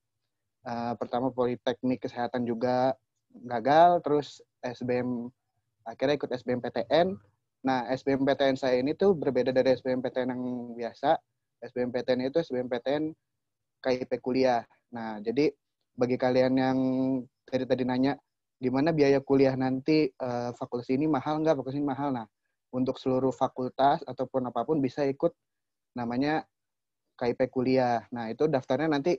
Pertama Politeknik Kesehatan juga gagal, terus akhirnya ikut SBMPTN. Nah, SBMPTN saya ini tuh berbeda dari SBMPTN yang biasa. SBMPTN itu SBMPTN KIP kuliah. Nah, jadi bagi kalian yang tadi nanya, gimana biaya kuliah nanti, fakultas ini mahal nggak, fakultas ini mahal. Nah, untuk seluruh fakultas ataupun apapun bisa ikut namanya KIP kuliah. Nah, itu daftarnya nanti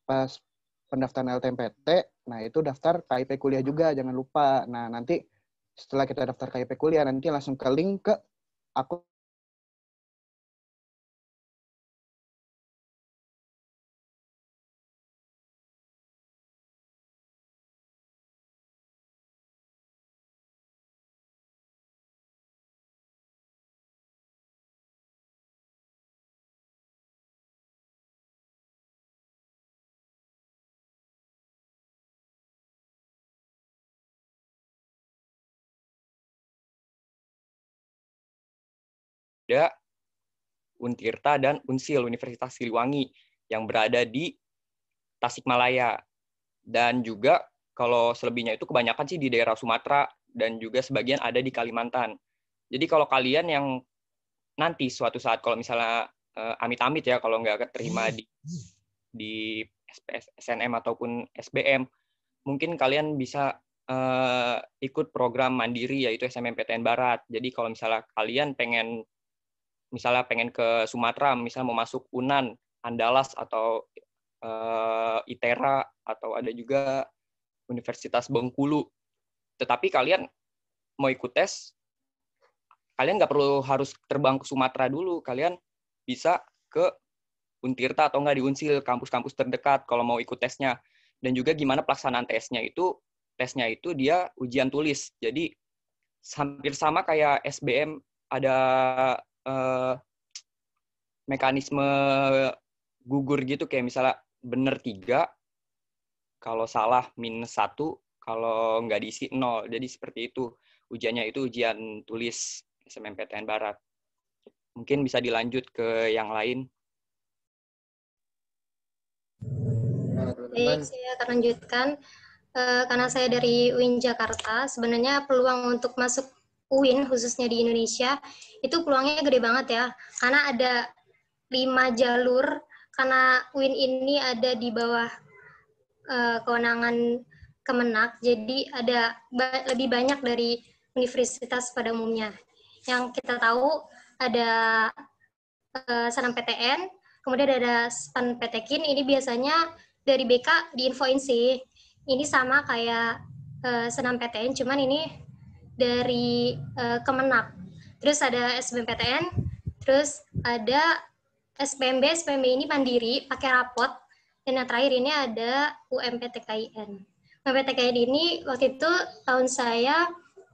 pas pendaftaran LTMPT, nah itu daftar KIP kuliah juga, jangan lupa. Nah, nanti setelah kita daftar KIP kuliah, nanti langsung ke link ke akun ada Untirta dan Unsil, Universitas Siliwangi, yang berada di Tasikmalaya. Dan juga kalau selebihnya itu kebanyakan sih di daerah Sumatera, dan juga sebagian ada di Kalimantan. Jadi kalau kalian yang nanti suatu saat, kalau misalnya amit-amit ya, kalau nggak keterima di SNM ataupun SBM, mungkin kalian bisa ikut program mandiri, yaitu SNMPTN Barat. Jadi kalau misalnya kalian pengen ke Sumatera, misalnya mau masuk UNAN, Andalas, atau ITERA, atau ada juga Universitas Bengkulu. Tetapi kalian mau ikut tes, kalian nggak perlu harus terbang ke Sumatera dulu. Kalian bisa ke Untirta atau nggak di Unsil, kampus-kampus terdekat kalau mau ikut tesnya. Dan juga gimana pelaksanaan tesnya itu dia ujian tulis. Jadi hampir sama kayak SBM, ada mekanisme gugur gitu, kayak misalnya bener 3, kalau salah -1, kalau nggak diisi 0. Jadi seperti itu. Ujiannya itu ujian tulis SNMPTN Barat. Mungkin bisa dilanjut ke yang lain. Baik, saya akan lanjutkan. Karena saya dari UIN Jakarta, sebenarnya peluang untuk masuk UIN, khususnya di Indonesia, itu peluangnya gede banget ya. Karena ada 5 jalur, karena UIN ini ada di bawah kewenangan Kemenak, jadi ada lebih banyak dari universitas pada umumnya. Yang kita tahu ada SNMPTN, kemudian ada SPAN-PTKIN, ini biasanya dari BK diinfoin sih. Ini sama kayak SNMPTN, cuman ini dari Kemenak. Terus ada SBMPTN, terus ada SPMB ini mandiri, pakai rapot, dan yang terakhir ini ada UMPTKIN. UMPTKIN ini waktu itu tahun saya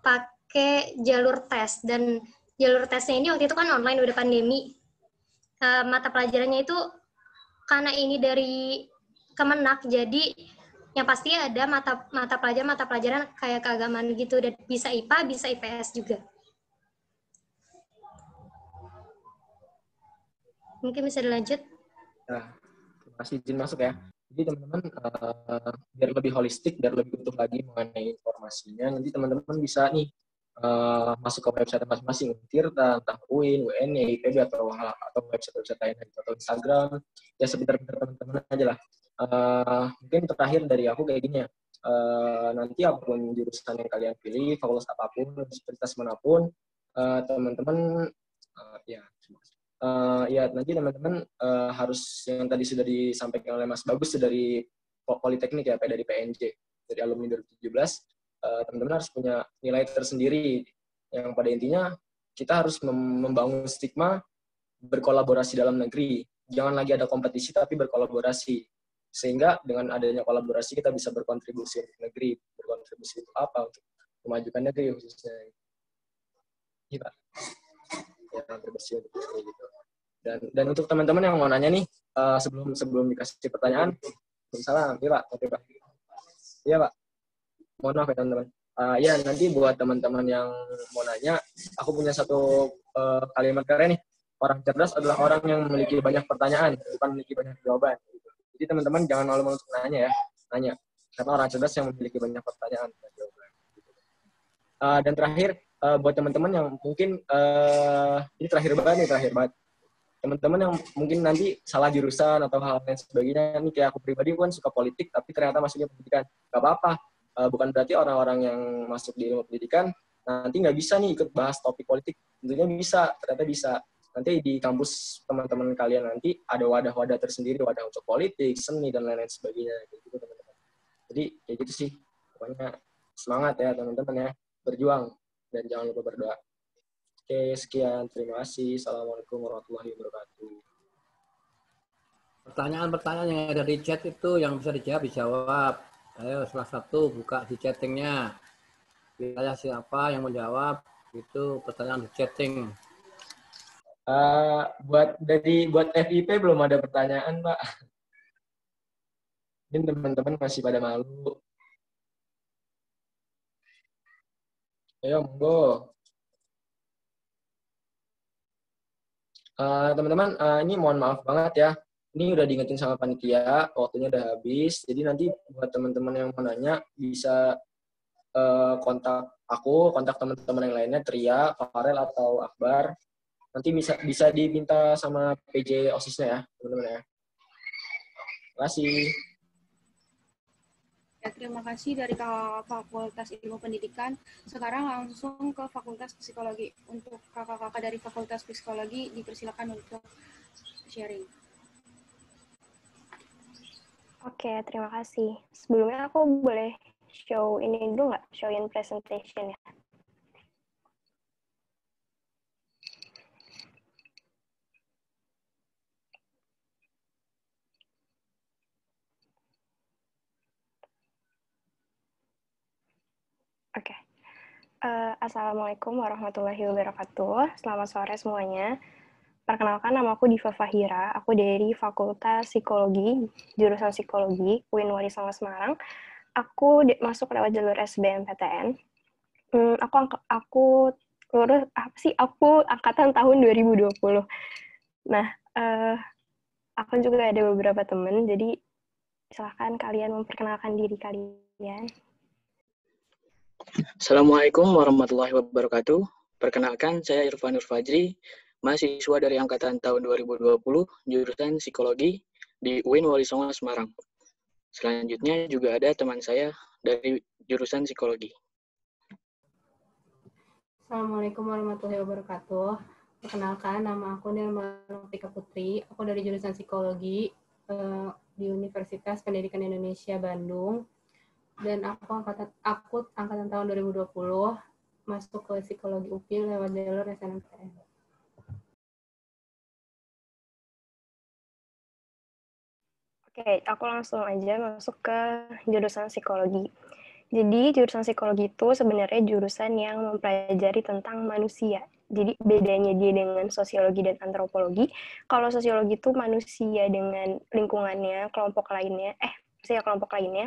pakai jalur tes, dan jalur tesnya ini waktu itu kan online, udah pandemi. Mata pelajarannya itu karena ini dari Kemenak, jadi yang pasti ada mata pelajaran kayak keagamaan gitu, dan bisa IPA, bisa IPS juga. Mungkin bisa dilanjut. Nah, terima kasih izin masuk ya. Jadi teman-teman, biar lebih holistik, biar lebih utuh lagi mengenai informasinya, nanti teman-teman bisa nih masuk ke website masing-masing, Untirta, entah UIN, UNY, IPB, atau website-website lain, atau Instagram, ya sebentar-bentar teman-teman aja lah. Mungkin terakhir dari aku kayak gini ya, nanti apapun jurusan yang kalian pilih, fakultas apapun, universitas manapun, teman-teman ya Ya nanti teman-teman harus yang tadi sudah disampaikan oleh Mas Bagus dari Politeknik ya, dari PNJ, dari alumni 2017, teman-teman harus punya nilai tersendiri yang pada intinya kita harus membangun stigma berkolaborasi dalam negeri. Jangan lagi ada kompetisi tapi berkolaborasi. Sehingga dengan adanya kolaborasi kita bisa berkontribusi untuk negeri. Berkontribusi untuk apa? Untuk memajukan negeri khususnya. Iya, Pak. Ya, berbersih untuk negeri gitu. Dan untuk teman-teman yang mau nanya nih, sebelum dikasih pertanyaan, salam, iya Pak. Oke, Pak. Iya Pak. Mohon maaf ya teman-teman. Ya nanti buat teman-teman yang mau nanya, aku punya satu kalimat keren nih. Orang cerdas adalah orang yang memiliki banyak pertanyaan, bukan memiliki banyak jawaban. Jadi teman-teman jangan malu-malu untuk nanya ya, nanya. Karena orang cerdas yang memiliki banyak pertanyaan dan jawaban. Dan terakhir, buat teman-teman yang mungkin ini terakhir banget. Teman-teman yang mungkin nanti salah jurusan atau hal lain sebagainya, ini kayak aku pribadi kan suka politik, tapi ternyata masuknya pendidikan. Gak apa-apa. Bukan berarti orang-orang yang masuk di ilmu pendidikan nanti nggak bisa nih ikut bahas topik politik. Tentunya bisa, ternyata bisa. Nanti di kampus teman-teman kalian nanti ada wadah-wadah tersendiri, wadah untuk politik, seni, dan lain-lain sebagainya. Gitu, teman-teman. Jadi kayak gitu sih. Pokoknya semangat ya teman-teman ya. Berjuang. Dan jangan lupa berdoa. Oke, sekian. Terima kasih. Assalamualaikum warahmatullahi wabarakatuh. Pertanyaan-pertanyaan yang ada di chat itu yang bisa dijawab. Ayo, salah satu buka di chattingnya. Wilayah siapa yang menjawab, itu pertanyaan di chatting. Buat FIP belum ada pertanyaan, Pak. Mungkin teman-teman masih pada malu. Ayo, monggo. Teman-teman, ini mohon maaf banget ya. Ini udah diingetin sama panitia, waktunya udah habis. Jadi nanti buat teman-teman yang mau nanya, bisa kontak aku, kontak teman-teman yang lainnya, Tria, Farel, atau Akbar. Nanti bisa diminta sama PJ OSIS-nya ya, teman-teman ya. Terima kasih. Ya, terima kasih dari Fakultas Ilmu Pendidikan. Sekarang langsung ke Fakultas Psikologi. Untuk kakak-kakak dari Fakultas Psikologi, dipersilakan untuk sharing. Oke, terima kasih. Sebelumnya aku boleh show ini dulu nggak? Show in presentation ya. Oke. Assalamualaikum warahmatullahi wabarakatuh. Selamat sore semuanya. Perkenalkan, nama aku Diva Fahira. Aku dari Fakultas Psikologi, jurusan Psikologi, UIN Wali Songo Semarang. Aku masuk lewat jalur SBMPTN. Aku lulus Aku angkatan tahun 2020. Nah, aku juga ada beberapa teman, jadi silahkan kalian memperkenalkan diri kalian. Assalamualaikum warahmatullahi wabarakatuh. Perkenalkan, saya Irfan Nur Fajri, mahasiswa dari angkatan tahun 2020, jurusan Psikologi di UIN Wali Songo Semarang. Selanjutnya juga ada teman saya dari jurusan Psikologi. Assalamualaikum warahmatullahi wabarakatuh. Perkenalkan, nama aku Nirmala Tika Putri. Aku dari jurusan Psikologi di Universitas Pendidikan Indonesia Bandung. Dan aku angkatan tahun 2020 masuk ke Psikologi UPI lewat jalur SNMPTN. Oke, aku langsung aja masuk ke jurusan Psikologi. Jadi jurusan Psikologi itu sebenarnya jurusan yang mempelajari tentang manusia. Jadi bedanya dia dengan sosiologi dan antropologi. Kalau sosiologi itu manusia dengan lingkungannya, kelompok lainnya,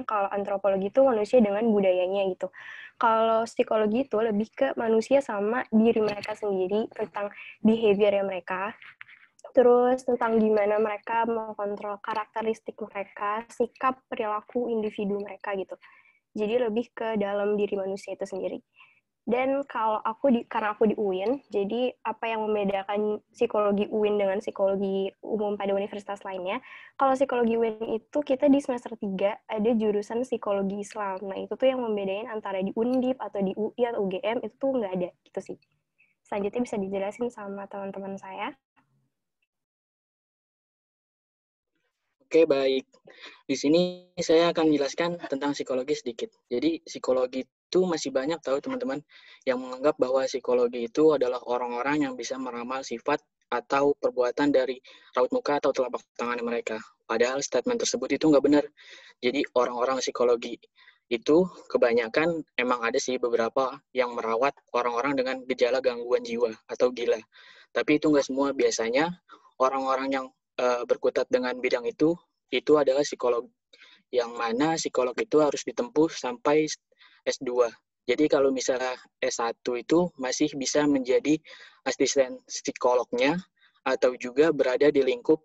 kalau antropologi itu manusia dengan budayanya gitu. Kalau psikologi itu lebih ke manusia sama diri mereka sendiri, tentang behavior mereka, terus tentang gimana mereka mengontrol karakteristik mereka, sikap, perilaku individu mereka gitu. Jadi lebih ke dalam diri manusia itu sendiri. Dan kalau karena aku di UIN, jadi apa yang membedakan psikologi UIN dengan psikologi umum pada universitas lainnya, kalau psikologi UIN itu kita di semester 3 ada jurusan psikologi Islam. Nah, itu tuh yang membedain antara di Undip atau di UI atau UGM, itu tuh nggak ada, gitu sih. Selanjutnya bisa dijelasin sama teman-teman saya. Oke, baik. Di sini saya akan menjelaskan tentang psikologi sedikit. Jadi, psikologi itu masih banyak tahu teman-teman yang menganggap bahwa psikologi itu adalah orang-orang yang bisa meramal sifat atau perbuatan dari raut muka atau telapak tangan mereka. Padahal statement tersebut itu nggak benar. Jadi, orang-orang psikologi itu kebanyakan emang ada sih beberapa yang merawat orang-orang dengan gejala gangguan jiwa atau gila. Tapi itu nggak semua. Biasanya orang-orang yang berkutat dengan bidang itu adalah psikolog, yang mana psikolog itu harus ditempuh sampai S2. Jadi kalau misalnya S1 itu masih bisa menjadi asisten psikolognya atau juga berada di lingkup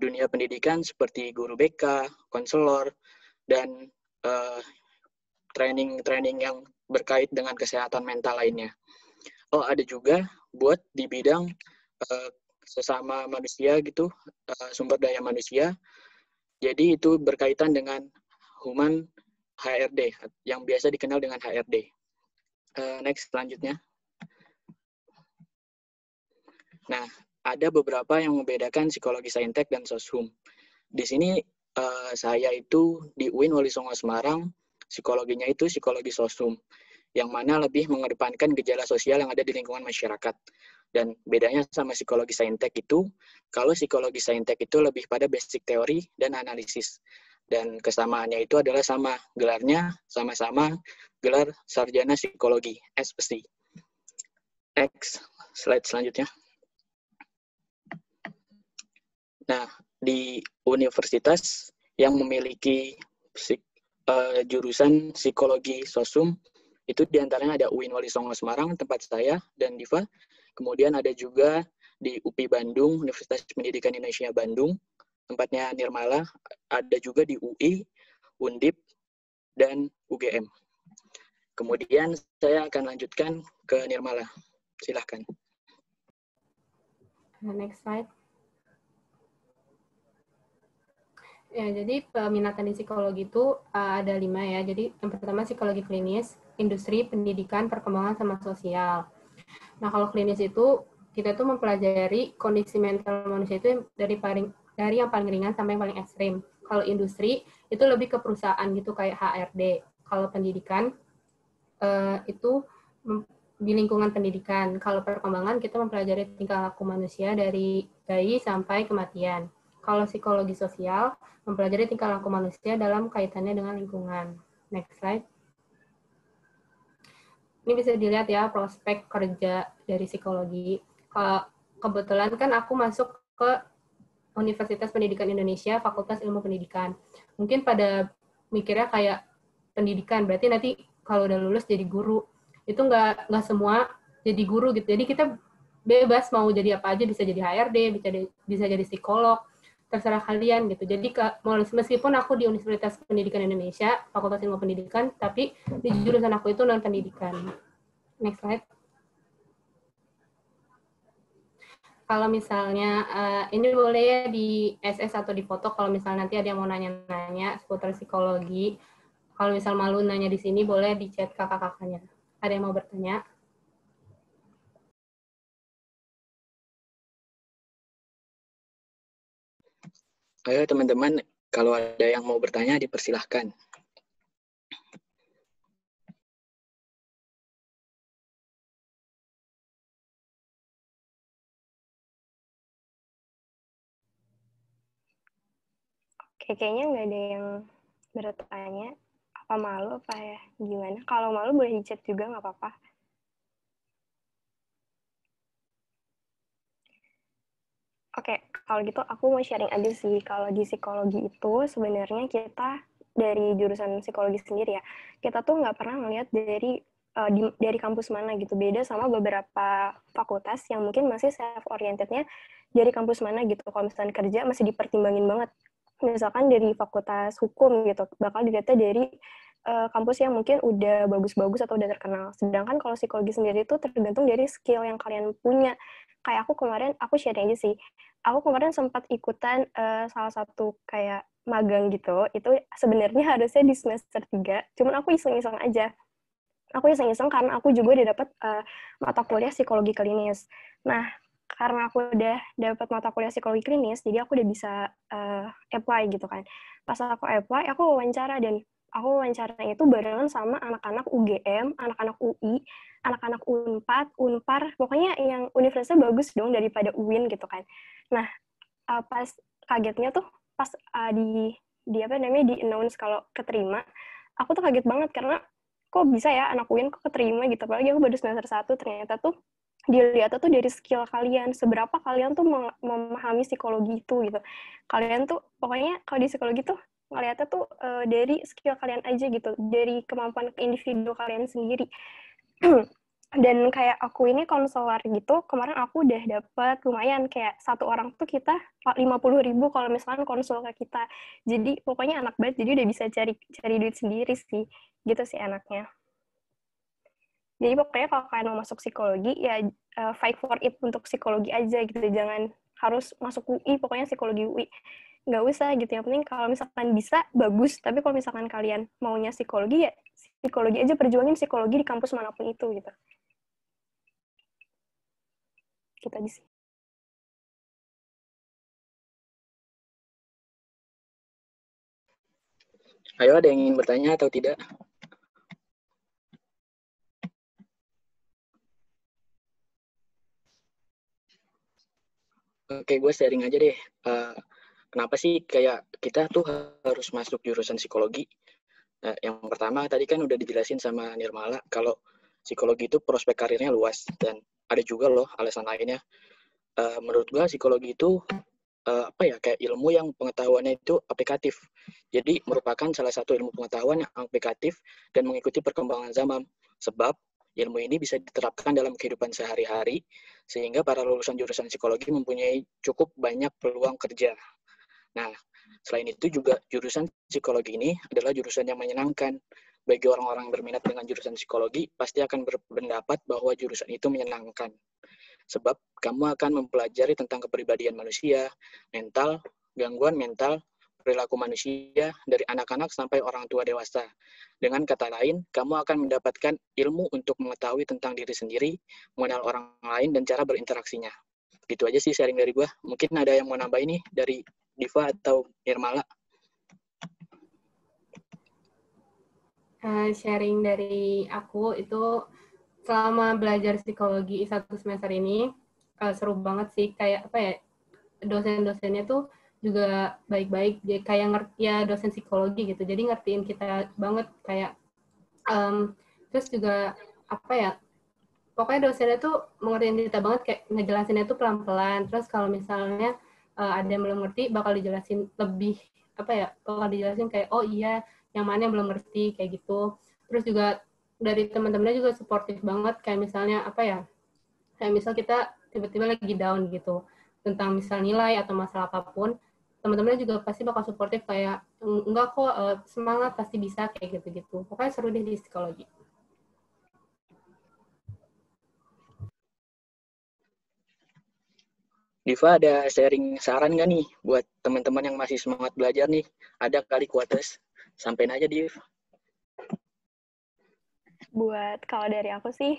dunia pendidikan seperti guru BK, konselor, dan training-training yang berkait dengan kesehatan mental lainnya. Oh, ada juga buat di bidang sesama manusia gitu, sumber daya manusia. Jadi itu berkaitan dengan human HRD, yang biasa dikenal dengan HRD. Next, selanjutnya. Nah, ada beberapa yang membedakan psikologi saintek dan soshum. Di sini saya itu di UIN Wali Songo Semarang, psikologinya itu psikologi soshum, yang mana lebih mengedepankan gejala sosial yang ada di lingkungan masyarakat. Dan bedanya sama psikologi saintek itu, kalau psikologi saintek itu lebih pada basic teori dan analisis. Dan kesamaannya itu adalah sama, gelarnya sama-sama gelar sarjana psikologi, SPSI. Next, slide selanjutnya. Nah, di universitas yang memiliki jurusan psikologi sosum, itu diantaranya ada UIN Wali Songo Semarang, tempat saya, dan Diva. Kemudian ada juga di UPI Bandung, Universitas Pendidikan Indonesia Bandung, tempatnya Nirmala. Ada juga di UI, Undip, dan UGM. Kemudian saya akan lanjutkan ke Nirmala. Silahkan. Next slide. Ya, jadi peminatan di psikologi itu ada 5 ya. Jadi yang pertama psikologi klinis, industri, pendidikan, perkembangan, sama sosial. Nah, kalau klinis itu kita tuh mempelajari kondisi mental manusia itu dari yang paling ringan sampai yang paling ekstrim. Kalau industri itu lebih ke perusahaan gitu kayak HRD. Kalau pendidikan itu di lingkungan pendidikan. Kalau perkembangan kita mempelajari tingkah laku manusia dari bayi sampai kematian. Kalau psikologi sosial mempelajari tingkah laku manusia dalam kaitannya dengan lingkungan. Next slide. Ini bisa dilihat ya prospek kerja dari psikologi. Kebetulan kan aku masuk ke Universitas Pendidikan Indonesia, Fakultas Ilmu Pendidikan. Mungkin pada mikirnya kayak pendidikan, berarti nanti kalau udah lulus jadi guru. Itu nggak semua jadi guru gitu. Jadi kita bebas mau jadi apa aja, bisa jadi HRD, bisa jadi psikolog, terserah kalian gitu. Jadi meskipun aku di Universitas Pendidikan Indonesia, Fakultas Ilmu Pendidikan, tapi di jurusan aku itu non-pendidikan. Next slide. Kalau misalnya, ini boleh di SS atau di foto, kalau misalnya nanti ada yang mau nanya-nanya seputar psikologi. Kalau misal malu nanya di sini, boleh di chat kakak-kakaknya. Ada yang mau bertanya? Ayo teman-teman, kalau ada yang mau bertanya, dipersilahkan. Oke, kayaknya nggak ada yang bertanya. Apa malu apa ya? Gimana? Kalau malu boleh di chat juga, nggak apa-apa. Oke, kalau gitu aku mau sharing aja sih. Kalau di psikologi itu sebenarnya kita dari jurusan psikologi sendiri ya, kita tuh nggak pernah ngelihat dari kampus mana gitu. Beda sama beberapa fakultas yang mungkin masih self-orientednya dari kampus mana gitu. Kalau misalnya kerja masih dipertimbangin banget. Misalkan dari fakultas hukum gitu, bakal dilihatnya dari kampus yang mungkin udah bagus-bagus atau udah terkenal. Sedangkan kalau psikologi sendiri itu tergantung dari skill yang kalian punya. Kayak aku kemarin, aku sharing aja sih. Aku kemarin sempat ikutan salah satu kayak magang gitu. Itu sebenarnya harusnya di semester 3, cuman aku iseng-iseng aja. Aku iseng-iseng karena aku juga udah dapat mata kuliah psikologi klinis. Nah, karena aku udah dapat mata kuliah psikologi klinis, jadi aku udah bisa apply gitu kan. Pas aku apply, aku wawancara, dan aku wawancaranya itu barengan sama anak-anak UGM, anak-anak UI, anak-anak UNPAD, UNPAR, pokoknya yang universitasnya bagus dong daripada UIN gitu kan. Nah, pas kagetnya tuh pas di apa namanya, di announce kalau keterima, aku tuh kaget banget karena kok bisa ya anak UIN kok keterima gitu, apalagi aku baru semester 1, ternyata tuh dilihat tuh dari skill kalian, seberapa kalian tuh memahami psikologi itu gitu. Kalian tuh pokoknya kalau di psikologi tuh ngeliatnya tuh dari skill kalian aja gitu, dari kemampuan individu kalian sendiri. Dan kayak aku ini konselor gitu, kemarin aku udah dapat lumayan, kayak satu orang tuh kita 50.000 kalau misalkan konsul ke kita. Jadi pokoknya enak banget, jadi udah bisa cari duit sendiri sih, gitu sih enaknya. Jadi pokoknya kalau kalian mau masuk psikologi, ya fight for it untuk psikologi aja gitu. Jangan harus masuk UI, pokoknya psikologi UI. Nggak usah gitu. Yang penting kalau misalkan bisa, bagus. Tapi kalau misalkan kalian maunya psikologi, ya psikologi aja, perjuangin psikologi di kampus manapun itu gitu. Gitu aja sih. Ayo, ada yang ingin bertanya atau tidak? Oke, gue sharing aja deh. Kenapa sih kayak kita tuh harus masuk jurusan psikologi? Yang pertama tadi kan udah dijelasin sama Nirmala kalau psikologi itu prospek karirnya luas, dan ada juga loh alasan lainnya. Menurut gue psikologi itu kayak ilmu yang pengetahuannya itu aplikatif. Jadi merupakan salah satu ilmu pengetahuan yang aplikatif dan mengikuti perkembangan zaman. Sebab ilmu ini bisa diterapkan dalam kehidupan sehari-hari, sehingga para lulusan jurusan psikologi mempunyai cukup banyak peluang kerja. Nah, selain itu juga jurusan psikologi ini adalah jurusan yang menyenangkan. Bagi orang-orang berminat dengan jurusan psikologi, pasti akan berpendapat bahwa jurusan itu menyenangkan. Sebab kamu akan mempelajari tentang kepribadian manusia, mental, gangguan mental, perilaku manusia dari anak-anak sampai orang tua dewasa. Dengan kata lain, kamu akan mendapatkan ilmu untuk mengetahui tentang diri sendiri, mengenal orang lain, dan cara berinteraksinya. Gitu aja sih sharing dari gue. Mungkin ada yang mau nambah ini dari Diva atau Nirmala? Sharing dari aku itu selama belajar psikologi 1 semester ini seru banget sih, kayak apa ya, dosen-dosennya tuh juga baik-baik, kayak ngerti ya, dosen psikologi gitu, jadi ngertiin kita banget kayak terus juga apa ya, pokoknya dosennya tuh mengertiin kita banget, kayak ngejelasinnya tuh pelan-pelan. Terus kalau misalnya ada yang belum ngerti, bakal dijelasin lebih bakal dijelasin kayak oh iya yang mana yang belum ngerti kayak gitu. Terus juga dari teman-temannya juga suportif banget, kayak misalnya kayak misal kita tiba-tiba lagi down gitu tentang misal nilai atau masalah apapun, teman-temannya juga pasti bakal suportif kayak enggak kok, semangat, pasti bisa, kayak gitu-gitu. Pokoknya seru deh di psikologi. Diva, ada sharing saran nggak nih buat teman-teman yang masih semangat belajar nih? Ada kali quotes? Sampein aja, Div. Buat kalau dari aku sih,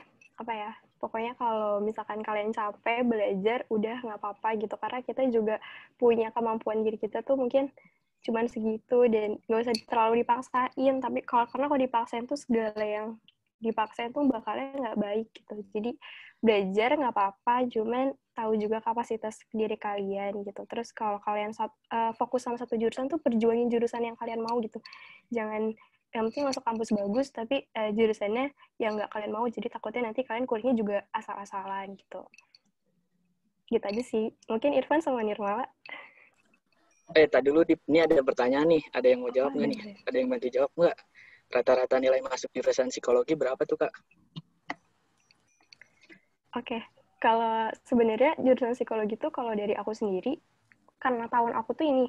pokoknya kalau misalkan kalian capek belajar, udah nggak apa-apa gitu, karena kita juga punya kemampuan diri kita tuh mungkin cuman segitu, dan nggak usah terlalu dipaksain. Tapi karena kalau dipaksain tuh segala yang dipaksain tuh bakalnya nggak baik gitu. Jadi belajar nggak apa-apa, cuman tahu juga kapasitas diri kalian gitu. Terus kalau kalian fokus sama satu jurusan tuh perjuangin jurusan yang kalian mau gitu. Jangan yang penting masuk kampus bagus, tapi jurusannya yang nggak kalian mau, jadi takutnya nanti kalian kuliahnya juga asal-asalan gitu. Gitu aja sih. Mungkin Irfan sama Nirmala. Tadi dulu, ini ada pertanyaan nih. Ada yang mau jawab nggak nih? Ada yang bantu jawab nggak? Rata-rata nilai masuk jurusan psikologi berapa tuh, Kak? Oke. Kalau sebenarnya jurusan psikologi tuh kalau dari aku sendiri, karena tahun aku tuh ini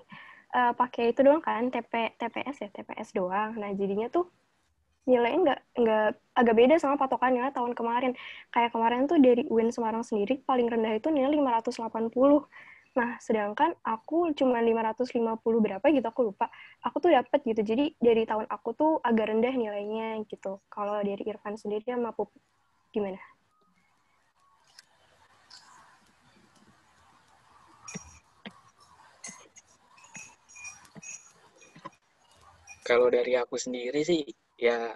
pakai itu doang kan, TPS doang. Nah, jadinya tuh nilainya nggak agak beda sama patokan nilai tahun kemarin. Kayak kemarin tuh dari UIN Semarang sendiri paling rendah itu nilai 580. Nah, sedangkan aku cuma 550 berapa gitu, aku lupa. Aku tuh dapat gitu. Jadi dari tahun aku tuh agak rendah nilainya gitu. Kalau dari Irfan sendiri sama Pupi gimana? Kalau dari aku sendiri sih, ya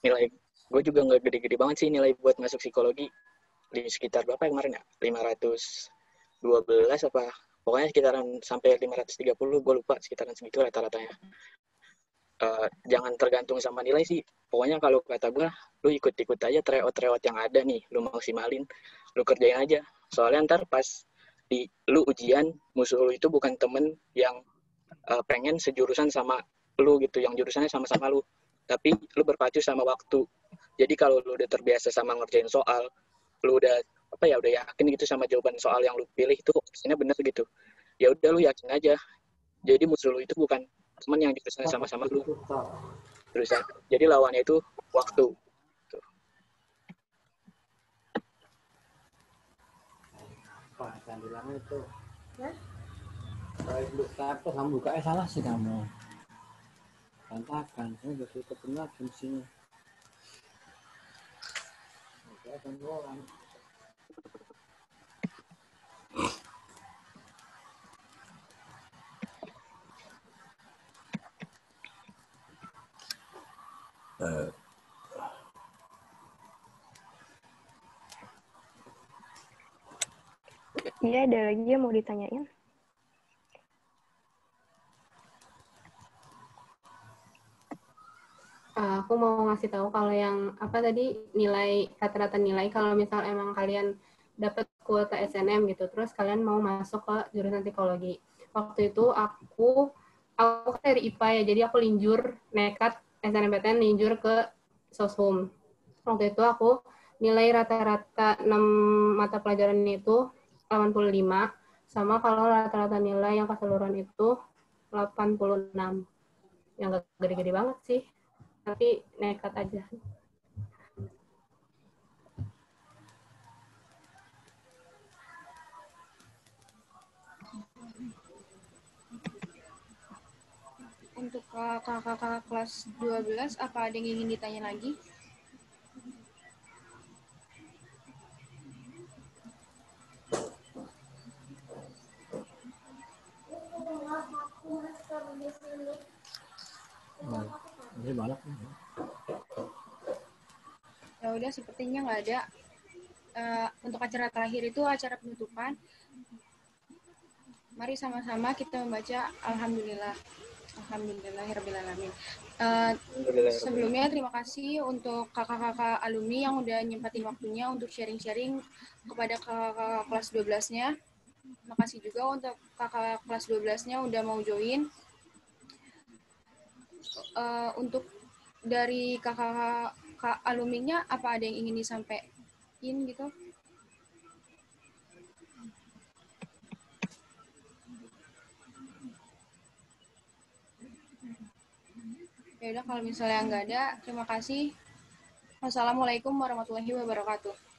nilai gue juga nggak gede-gede banget sih nilai buat masuk psikologi. Di sekitar berapa ya kemarin ya? 512 apa? Pokoknya sekitaran sampai 530, gue lupa, sekitaran segitu rata-ratanya. Jangan tergantung sama nilai sih. Pokoknya kalau kata gue, lu ikut-ikut aja tryout yang ada nih, lu maksimalin, lu kerjain aja. Soalnya ntar pas lu ujian, musuh lu itu bukan temen yang pengen sejurusan sama lu gitu, yang jurusannya sama-sama lu, tapi lu berpacu sama waktu. Jadi kalau lu udah terbiasa sama ngerjain soal, lu udah udah yakin gitu sama jawaban soal yang lu pilih itu hasilnya bener gitu, ya udah lu yakin aja. Jadi musuh lu itu bukan teman yang jurusannya sama-sama lu, jadi lawannya itu waktu. Wah, jangan bilang itu. Kalau kamu bukanya salah sih kamu. Tantakan, saya udah tutup benar fungsinya. Oke, akan orang. Iya, ada lagi yang mau ditanyain? Aku mau ngasih tahu kalau yang apa tadi nilai rata-rata nilai kalau misal emang kalian dapat kuota SNM gitu, terus kalian mau masuk ke jurusan psikologi. Waktu itu aku dari IPA ya, jadi aku nekat SNMPTN linjur ke Soshum. Waktu itu aku nilai rata-rata 6 mata pelajaran itu 85, sama kalau rata-rata nilai yang keseluruhan itu 86. Yang gak gede-gede banget sih, tapi nekat aja. Untuk kakak-kakak kelas 12, apa ada yang ingin ditanya lagi? Ini banyak. Ya udah, sepertinya nggak ada. Untuk acara terakhir itu acara penutupan. Mari sama-sama kita membaca Alhamdulillah. Alhamdulillahirrahmanirrahim. Sebelumnya terima kasih untuk kakak-kakak alumni yang udah nyempatin waktunya untuk sharing-sharing kepada kakak kelas 12-nya. Terima kasih juga untuk kakak kelas 12-nya udah mau join. Untuk dari kakak alumninya, apa ada yang ingin disampaikan gitu? Ya udah, kalau misalnya nggak ada, terima kasih. Wassalamualaikum warahmatullahi wabarakatuh.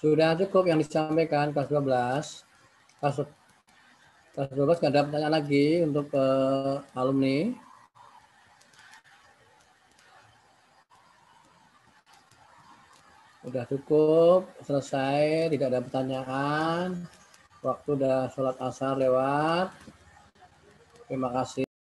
Sudah cukup yang disampaikan kelas 12. Kelas 12 nggak ada pertanyaan lagi untuk alumni. Sudah cukup, selesai, tidak ada pertanyaan. Waktu udah sholat asar lewat. Terima kasih.